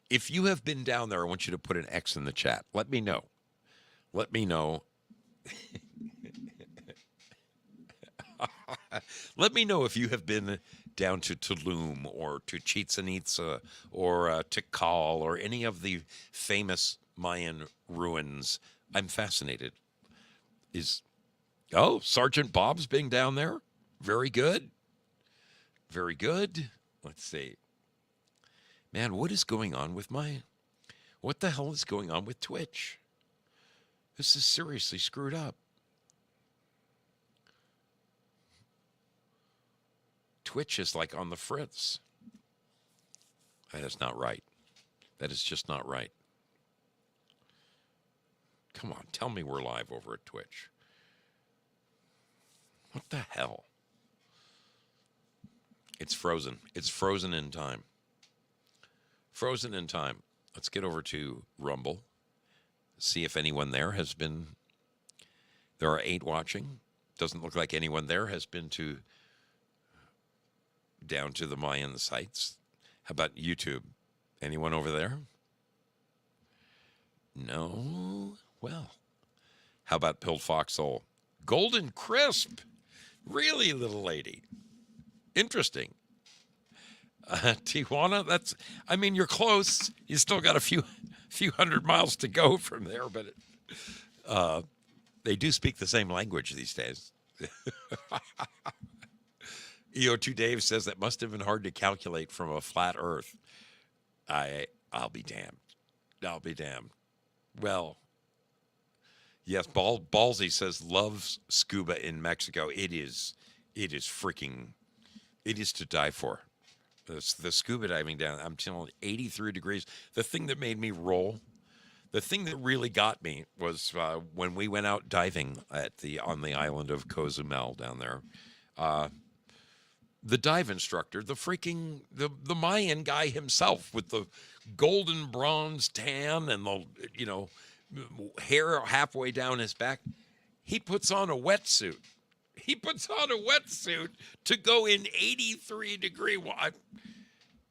If you have been down there, I want you to put an X in the chat. Let me know. Let me know. Let me know if you have been down to Tulum or to Chichen Itza or Tikal or any of the famous Mayan ruins. I'm fascinated. Sergeant Bob's being down there? Very good. Very good. Let's see. Man, what is going on with what the hell is going on with Twitch? This is seriously screwed up. Twitch is like on the fritz. That is not right. That is just not right. Come on, tell me we're live over at Twitch. What the hell? It's frozen. It's frozen in time. Frozen in time. Let's get over to Rumble. See if anyone there has been. There are 8 watching. Doesn't look like anyone there has been down to the Mayan sites. How about YouTube? Anyone over there? No? Well, how about Pilled Foxhole? Golden Crisp? Really, little lady? Interesting. Tijuana, you're close. You still got a few hundred miles to go from there, but they do speak the same language these days. EO2 Dave says that must have been hard to calculate from a flat Earth. I'll be damned. I'll be damned. Well, yes, Ballsy says loves scuba in Mexico. It is to die for. The scuba diving down, I'm telling you, 83 degrees. The thing that made me roll, the thing that really got me was when we went out diving on the island of Cozumel down there. The dive instructor, the Mayan guy himself with the golden bronze tan and the hair halfway down his back, he puts on a wetsuit. He puts on a wetsuit to go in 83 degree water.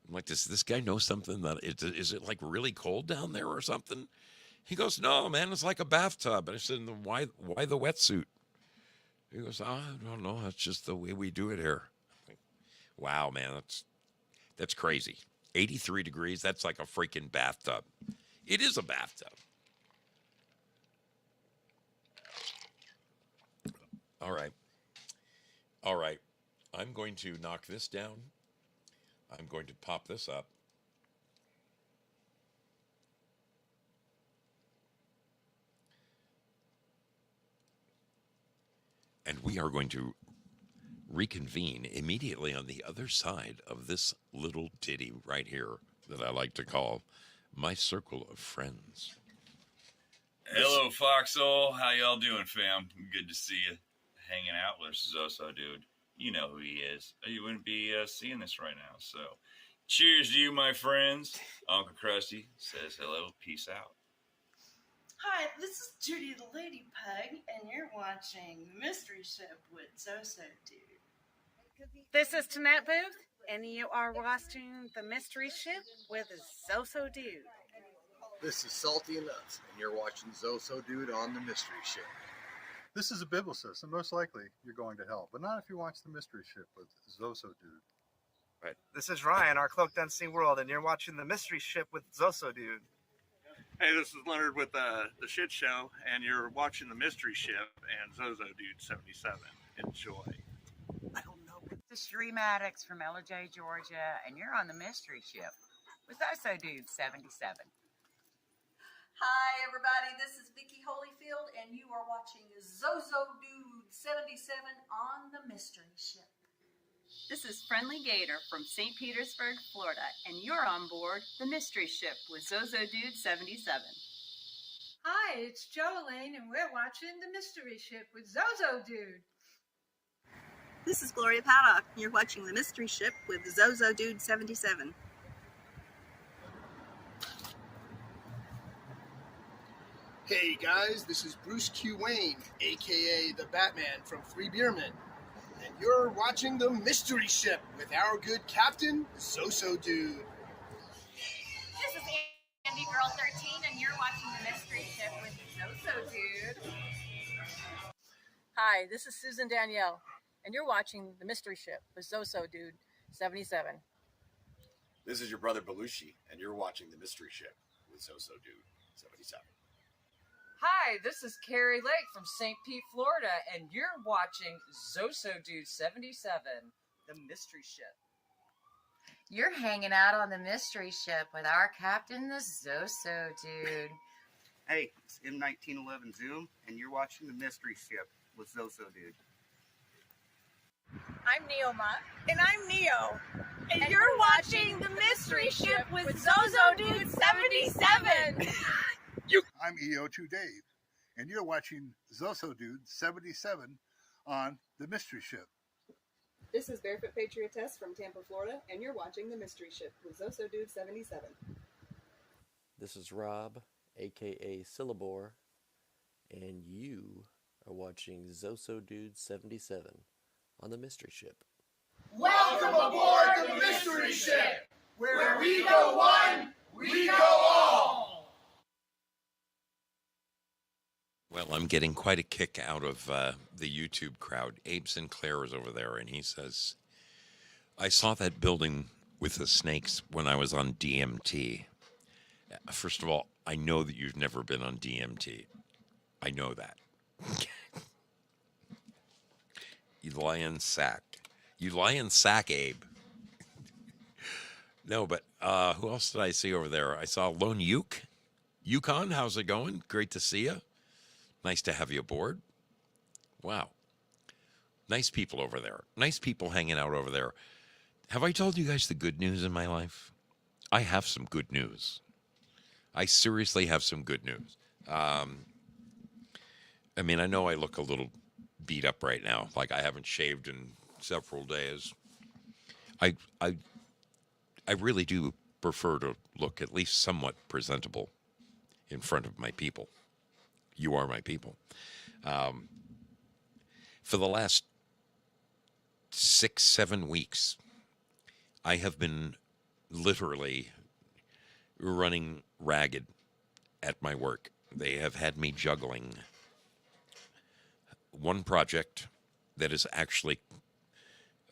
I'm like, does this guy know something? Is it like really cold down there or something? He goes, no, man, it's like a bathtub. And I said, why the wetsuit? He goes, I don't know. That's just the way we do it here. Wow, man, that's crazy. 83 degrees, that's like a freaking bathtub. It is a bathtub. All right. I'm going to knock this down. I'm going to pop this up. And we are going to reconvene immediately on the other side of this little ditty right here that I like to call My Circle of Friends. Hello, Foxhole. How y'all doing, fam? Good to see you. Hanging out with Zoso, dude. You know who he is. You wouldn't be seeing this right now. So, cheers to you, my friends. Uncle Krusty says hello. Peace out. Hi, this is Judy the Lady Pug, and you're watching The Mystery Ship with Zoso Dude. This is Tanette Booth, and you are watching The Mystery Ship with Zoso Dude. This is Salty and Nuts, and you're watching Zoso Dude on the Mystery Ship. This is a biblicist, and most likely you're going to hell, but not if you watch the Mystery Ship with Zoso Dude. Right. This is Ryan, our Cloaked Unseen World, and you're watching the Mystery Ship with Zoso Dude. Hey, this is Leonard with the Shit Show, and you're watching the Mystery Ship and Zozo Dude 77. Enjoy. This is Sheree Maddox from LJ, Georgia, and you're on the Mystery Ship with Zoso Dude 77. Hi, everybody. This is Vicki Holyfield, and you are watching Zozo Dude 77 on the Mystery Ship. This is Friendly Gator from St. Petersburg, Florida, and you're on board the Mystery Ship with Zozo Dude 77. Hi, it's Joelaine, and we're watching the Mystery Ship with Zozo Dude. This is Gloria Paddock, and you're watching the Mystery Ship with Zozo Dude 77. Hey guys, this is Bruce Q. Wayne, aka the Batman from Three Beermen, and you're watching the Mystery Ship with our good captain, Zoso Dude. This is Andy Girl 13, and you're watching the Mystery Ship with Zozo Dude. Hi, this is Susan Danielle, and you're watching the Mystery Ship with Zoso Dude 77. This is your brother Belushi, and you're watching the Mystery Ship with Zoso Dude 77. Hi, this is Carrie Lake from St. Pete, Florida, and you're watching Zoso Dude 77, the Mystery Ship. You're hanging out on the Mystery Ship with our captain, the Zoso Dude. Hey, it's M1911 Zoom, and you're watching the Mystery Ship with Zoso Dude. I'm Neoma. And I'm Neo, and you're watching the Mystery Ship with Zozo Dude 77. I'm EO2 Dave, and you're watching Zoso Dude 77 on the Mystery Ship. This is Barefoot Patriotess from Tampa, Florida, and you're watching the Mystery Ship with Zoso Dude 77. This is Rob, aka Syllabore, and you are watching Zoso Dude 77 on the Mystery Ship. Welcome aboard the Mystery Ship, where we go one, we go all. Well, I'm getting quite a kick out of the YouTube crowd. Abe Sinclair is over there, and he says, I saw that building with the snakes when I was on DMT. First of all, I know that you've never been on DMT. I know that. You lie in sack. You lie in sack, Abe. No, but who else did I see over there? I saw Lone Uke. Yukon, how's it going? Great to see you. Nice to have you aboard. Wow. Nice people over there. Nice people hanging out over there. Have I told you guys the good news in my life? I have some good news. I seriously have some good news. I mean, I know I look a little beat up right now, like I haven't shaved in several days. I really do prefer to look at least somewhat presentable in front of my people. You are my people. For the last 6-7 weeks, I have been literally running ragged at my work. They have had me juggling one project that is actually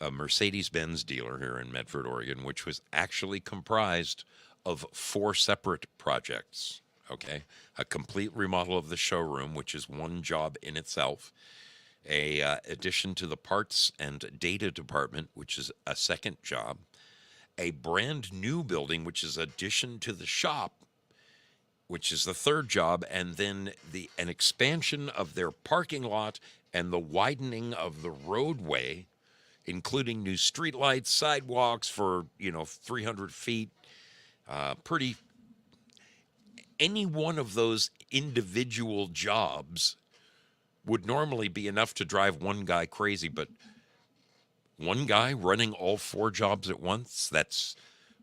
a Mercedes-Benz dealer here in Medford, Oregon, which was actually comprised of 4 separate projects. Okay, a complete remodel of the showroom, which is one job in itself. A addition to the parts and data department, which is a second job. A brand new building, which is addition to the shop, which is the third job, and then an expansion of their parking lot and the widening of the roadway, including new streetlights, sidewalks for 300 feet. Any one of those individual jobs would normally be enough to drive one guy crazy, but one guy running all 4 jobs at once, that's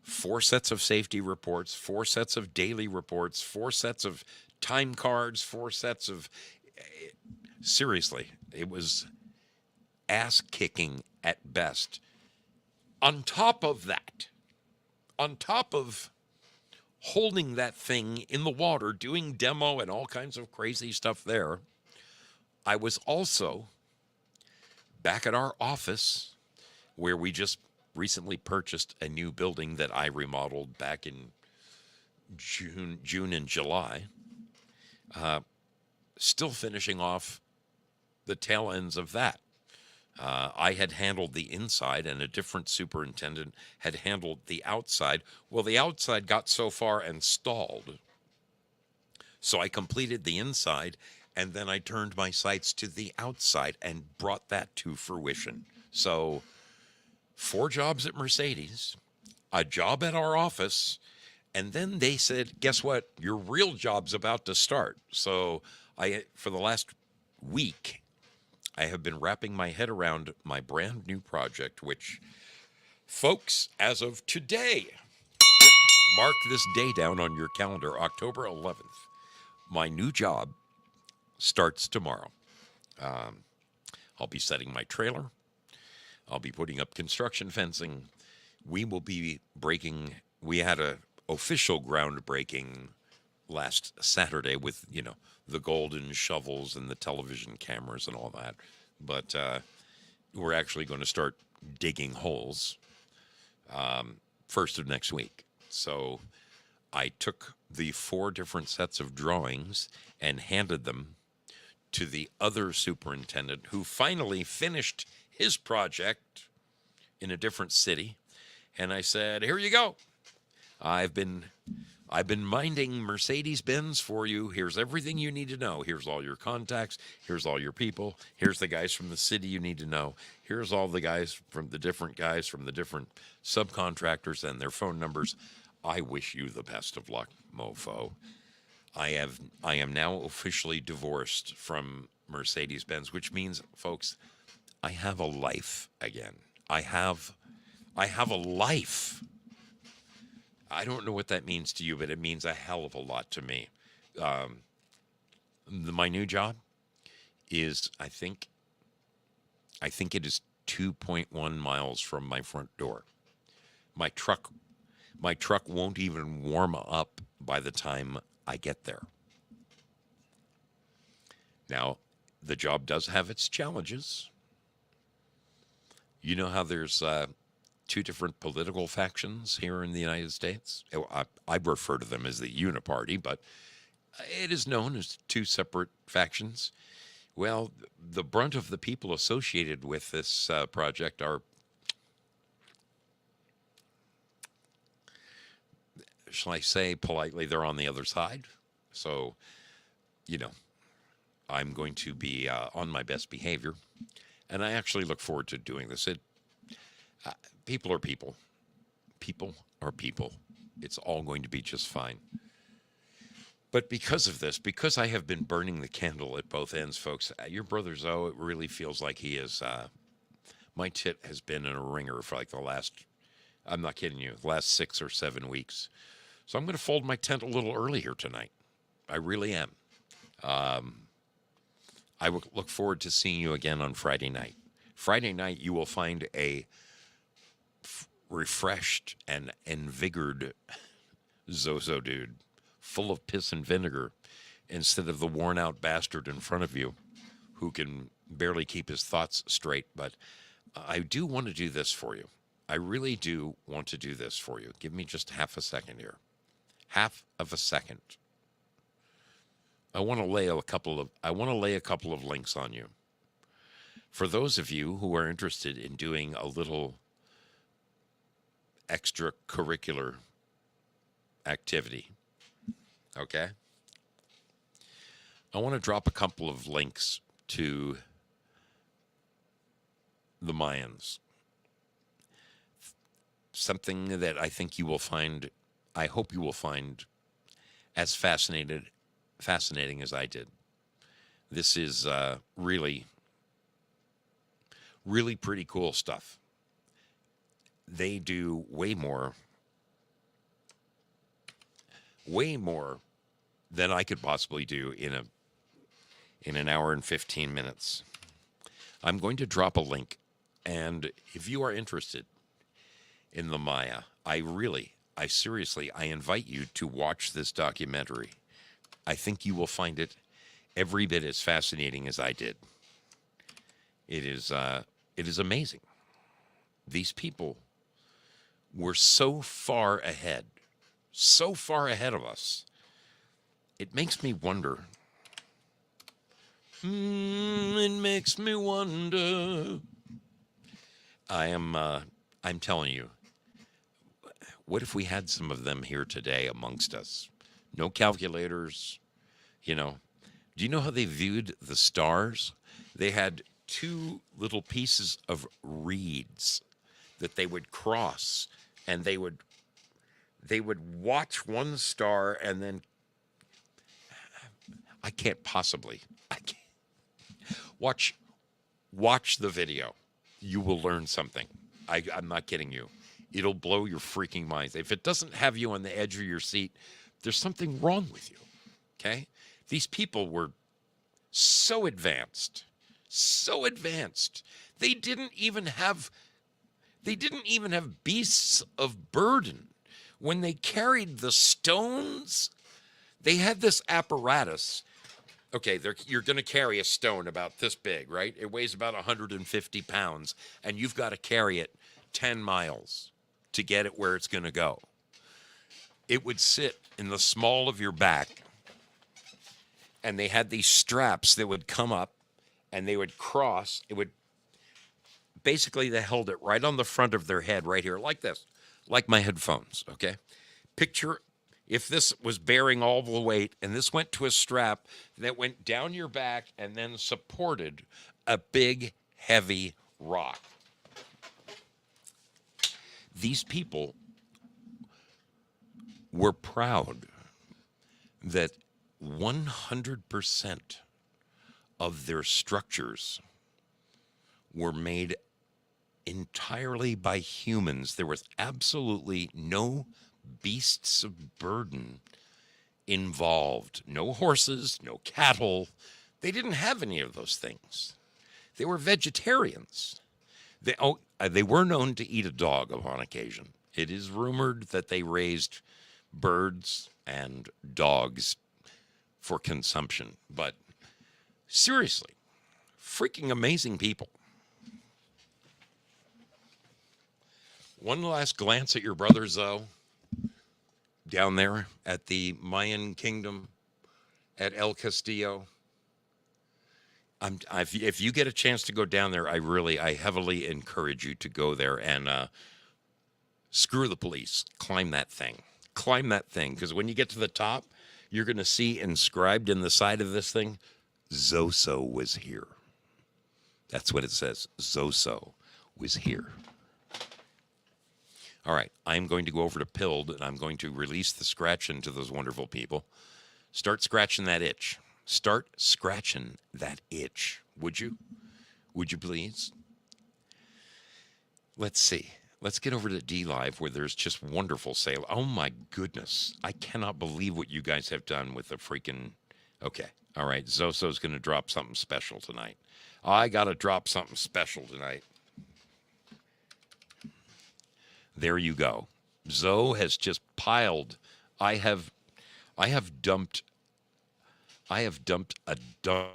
4 sets of safety reports, 4 sets of daily reports, 4 sets of time cards, 4 sets of... Seriously, it was ass-kicking at best. On top of that, on top of holding that thing in the water, doing demo and all kinds of crazy stuff there, I was also back at our office where we just recently purchased a new building that I remodeled back in June and July. Still finishing off the tail ends of that. I had handled the inside, and a different superintendent had handled the outside. Well, the outside got so far and stalled. So I completed the inside, and then I turned my sights to the outside and brought that to fruition. So 4 jobs at Mercedes, a job at our office, and then they said, guess what? Your real job's about to start. So for the last week, I have been wrapping my head around my brand new project, which, folks, as of today, mark this day down on your calendar, October 11th. My new job starts tomorrow. I'll be setting my trailer. I'll be putting up construction fencing. We will be we had a official groundbreaking last Saturday with, the golden shovels and the television cameras and all that. But we're actually going to start digging holes first of next week. So I took the 4 different sets of drawings and handed them to the other superintendent, who finally finished his project in a different city. And I said, here you go. I've been minding Mercedes-Benz for you. Here's everything you need to know. Here's all your contacts. Here's all your people. Here's the guys from the city you need to know. Here's all the guys from the different subcontractors and their phone numbers. I wish you the best of luck, mofo. I am now officially divorced from Mercedes-Benz, which means, folks, I have a life again. I have a life. I don't know what that means to you, but it means a hell of a lot to me. My new job is, I think it is 2.1 miles from my front door. My truck won't even warm up by the time I get there. Now, the job does have its challenges. You know how there's 2 different political factions here in the United States? I refer to them as the Uniparty, but it is known as 2 separate factions. Well, the brunt of the people associated with this project are, shall I say politely, they're on the other side. So, I'm going to be on my best behavior. And I actually look forward to doing this. People are people. People are people. It's all going to be just fine. But because of this, because I have been burning the candle at both ends, folks, your brother Zoe, it really feels like he is, my tit has been in a ringer for like I'm not kidding you, the last 6 or 7 weeks. So I'm going to fold my tent a little early here tonight. I really am. I will look forward to seeing you again on Friday night. Friday night, you will find a refreshed and invigorated Zozo dude, full of piss and vinegar, instead of the worn-out bastard in front of you who can barely keep his thoughts straight. But I do want to do this for you. I really do want to do this for you. Give me just half a second here. Half of a second. I want to lay a couple of links on you. For those of you who are interested in doing a little extracurricular activity, okay? I want to drop a couple of links to the Mayans. Something that I think you will find, I hope you will find as fascinating as I did. This is really pretty cool stuff. They do way more than I could possibly do in an hour and 15 minutes. I'm going to drop a link, and if you are interested in the Maya, I really I invite you to watch this documentary. I think you will find it every bit as fascinating as I did. It is amazing. These people were so far ahead of us. It makes me wonder. It makes me wonder. I'm telling you, what if we had some of them here today amongst us? No calculators, you know. Do you know how they viewed the stars? They had two little pieces of reeds that they would cross, and they would watch one star, and then I can't watch the video. You will learn something. I'm not kidding you. It'll blow your freaking minds. If it doesn't have you on the edge of your seat, there's something wrong with you. Okay? These people were so advanced. So advanced. They didn't even have beasts of burden. When they carried the stones, they had this apparatus. Okay, you're going to carry a stone about this big, right? It weighs about 150 pounds, and you've got to carry it 10 miles to get it where it's going to go. It would sit in the small of your back, and they had these straps that would come up, and they would cross. It would basically, they held it right on the front of their head right here, like this, like my headphones, okay? Picture if this was bearing all the weight, and this went to a strap that went down your back and then supported a big, heavy rock. These people were proud that 100% of their structures were made entirely by humans. There was absolutely no beasts of burden involved. No horses, no cattle. They didn't have any of those things. They were vegetarians. They were known to eat a dog upon occasion. It is rumored that they raised birds and dogs for consumption. But seriously, freaking amazing people. One last glance at your brother Zoe down there at the Mayan kingdom at El Castillo. If you get a chance to go down there, I heavily encourage you to go there and screw the police. Climb that thing. Because when you get to the top, you're going to see inscribed in the side of this thing, Zoso was here. That's what it says. Zoso was here. All right, I'm going to go over to Pilled, and I'm going to release the scratching to those wonderful people. Start scratching that itch. Start scratching that itch, would you? Would you please? Let's see. Let's get over to D Live where there's just wonderful sale. Oh my goodness. I cannot believe what you guys have done with the freaking... Okay. All right. Zoso's going to drop something special tonight. I got to drop something special tonight. There you go. Zoe has just piled. I have dumped a dump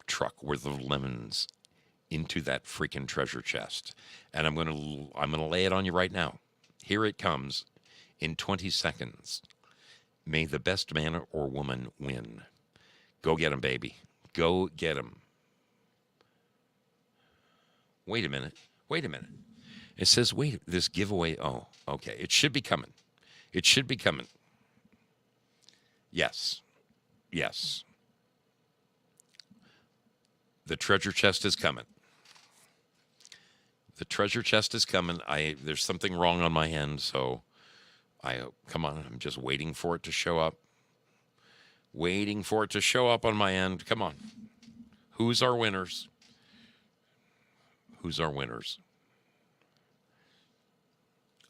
truck worth of lemons into that freaking treasure chest. And I'm going to lay it on you right now. Here it comes in 20 seconds. May the best man or woman win. Go get him, baby. Go get him. Wait a minute. It says, wait, this giveaway. Oh, okay. It should be coming. Yes. The treasure chest is coming. There's something wrong on my end, so come on. I'm just waiting for it to show up. On my end. Come on. Who's our winners?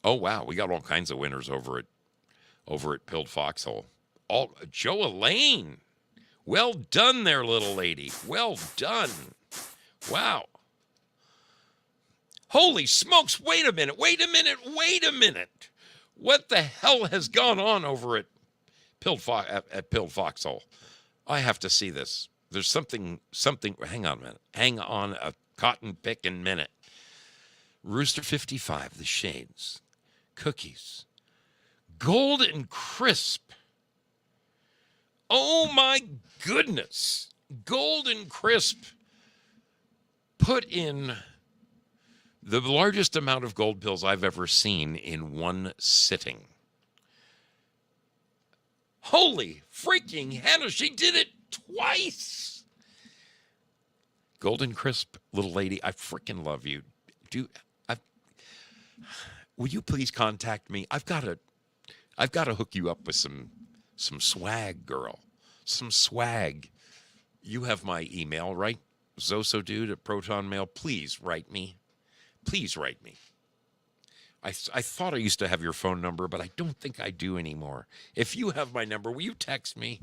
Oh, wow. We got all kinds of winners over at Pilled Foxhole. Joe Elaine. Well done there, little lady. Well done. Wow. Holy smokes. Wait a minute. What the hell has gone on over at Pilled Foxhole? I have to see this. There's something. Hang on a minute. Hang on a cotton picking minute. Rooster 55, the shades, cookies, golden crisp. Oh my goodness. Golden crisp put in the largest amount of gold pills I've ever seen in one sitting. Holy freaking Hannah, she did it twice. Golden crisp, little lady, I freaking love you. Will you please contact me? I've got to hook you up with some swag, girl. Some swag. You have my email, right? Zosodude at Proton Mail. Please write me. Please write me. I thought I used to have your phone number, but I don't think I do anymore. If you have my number, will you text me?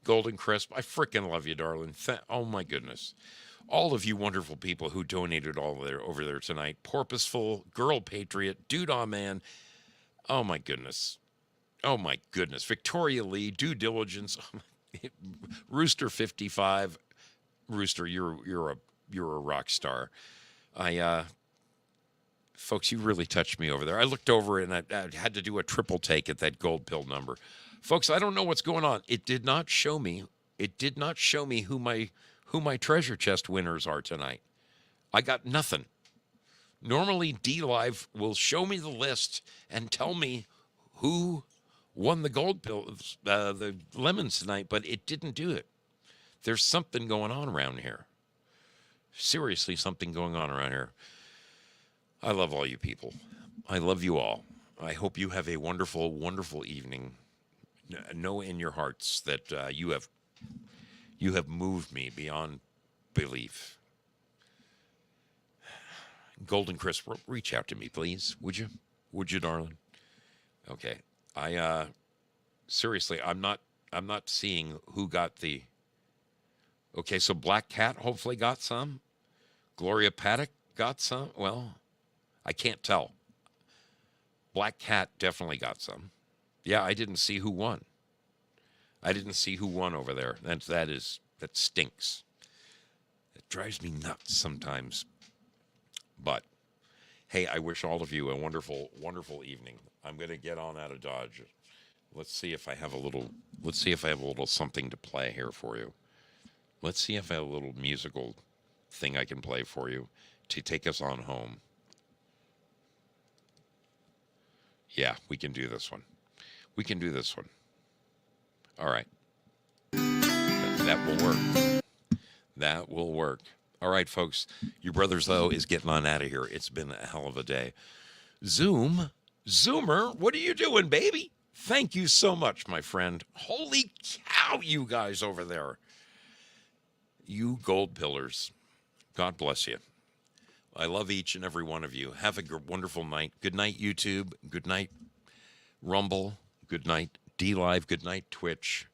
Golden Crisp, I freaking love you, darling. Oh, my goodness. All of you wonderful people who donated over there tonight. Porpoiseful, Girl Patriot, Dude Aw Man. Oh, my goodness. Oh, my goodness. Victoria Lee, Due Diligence. Rooster 55. Rooster, you're a rock star. Folks, you really touched me over there. I looked over and I had to do a triple take at that gold pill number. Folks, I don't know what's going on. It did not show me. It did not show me who my treasure chest winners are tonight. I got nothing. Normally, D-Live will show me the list and tell me who won the gold pills, the lemons tonight, but it didn't do it. There's something going on around here. Seriously, something going on around here. I love all you people. I love you all. I hope you have a wonderful, wonderful evening. Know in your hearts that you have moved me beyond belief. Golden Crisp, reach out to me, please. Would you? Would you, darling? Okay. Seriously, I'm not seeing who got the. Okay, so Black Cat hopefully got some. Gloria Paddock got some. Well, I can't tell. Black Cat definitely got some. Yeah, I didn't see who won. I didn't see who won over there. That stinks. It drives me nuts sometimes. But hey, I wish all of you a wonderful, wonderful evening. I'm going to get on out of Dodge. Let's see if I have a little something to play here for you. Let's see if I have a little musical thing I can play for you to take us on home. Yeah, we can do this one. We can do this one. All right. That will work. That will work. All right, folks. Your brother Zoe is getting on out of here. It's been a hell of a day. Zoomer, what are you doing, baby? Thank you so much, my friend. Holy cow, you guys over there. You gold pillars. God bless you. I love each and every one of you. Have a wonderful night. Good night, YouTube. Good night, Rumble. Good night, D-Live. Good night, Twitch.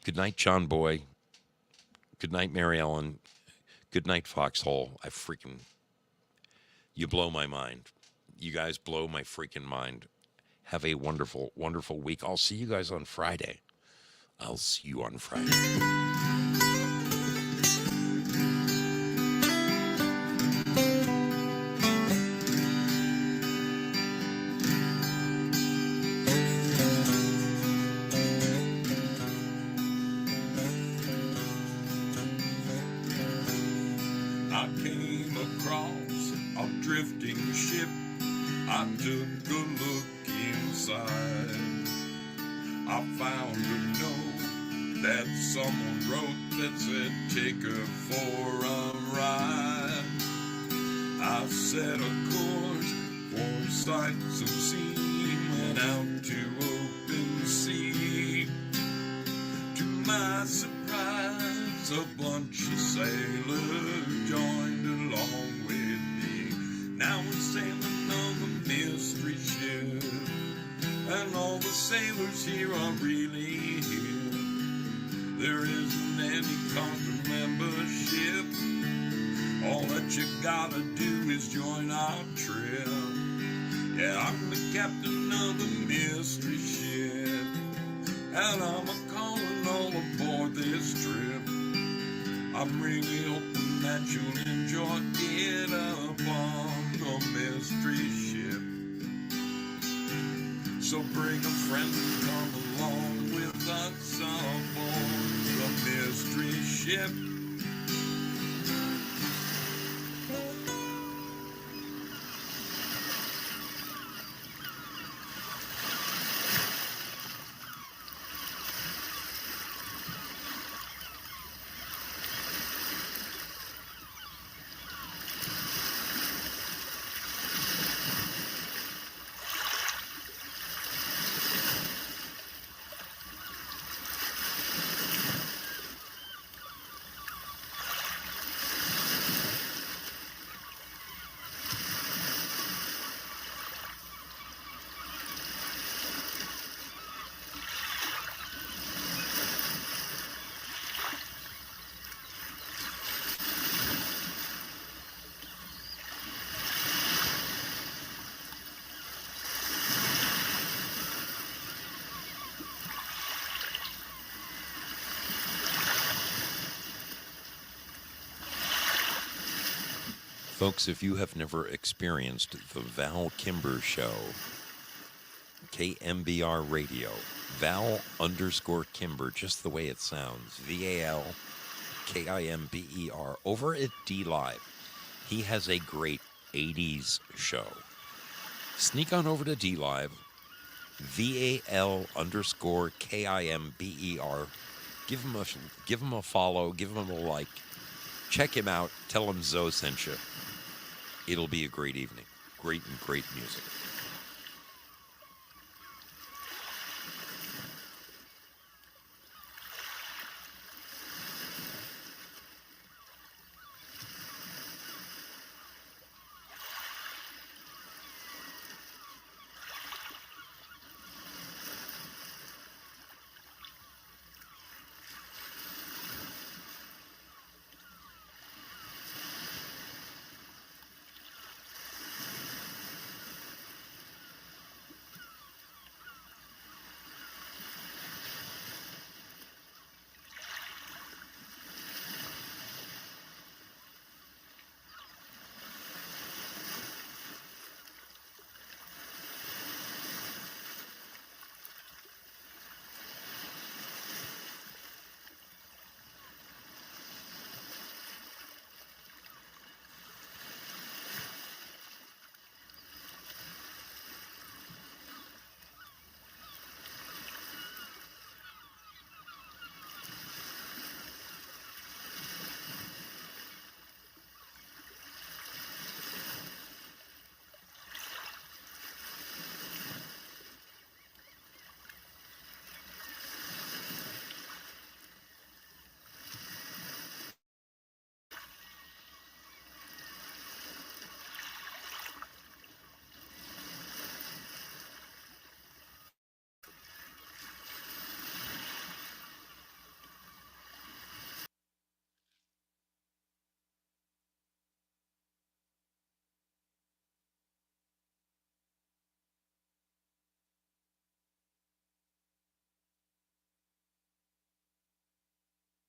Good night, John Boy. Good night, Mary Ellen. Good night, Foxhole. You blow my mind. You guys blow my freaking mind. Have a wonderful, wonderful week. I'll see you guys on Friday. I'll see you on Friday. I came across a drifting ship. I took a look inside. I found a note that someone wrote that said, take her for a ride. I set a course for sights unseen, went out to open sea. To my surprise, a bunch of sailors joined along with me. Now we're sailing on the mystery ship, and all the sailors here are really here. There isn't any cost of membership. All that you gotta do is join our trip. Yeah, I'm the captain of the mystery ship, and I'm a-calling all aboard this trip. I'm really hoping that you'll enjoy it up on the mystery ship. So bring a friend and come along with us aboard the mystery ship. Folks, if you have never experienced the Val Kimber Show, KMBR Radio, Val_Kimber, just the way it sounds, VALKIMBER, over at D-Live. He has a great 80s show. Sneak on over to D-Live, VAL_KIMBER. Give him a follow, give him a like. Check him out. Tell him Zoe sent you. It'll be a great evening. Great music.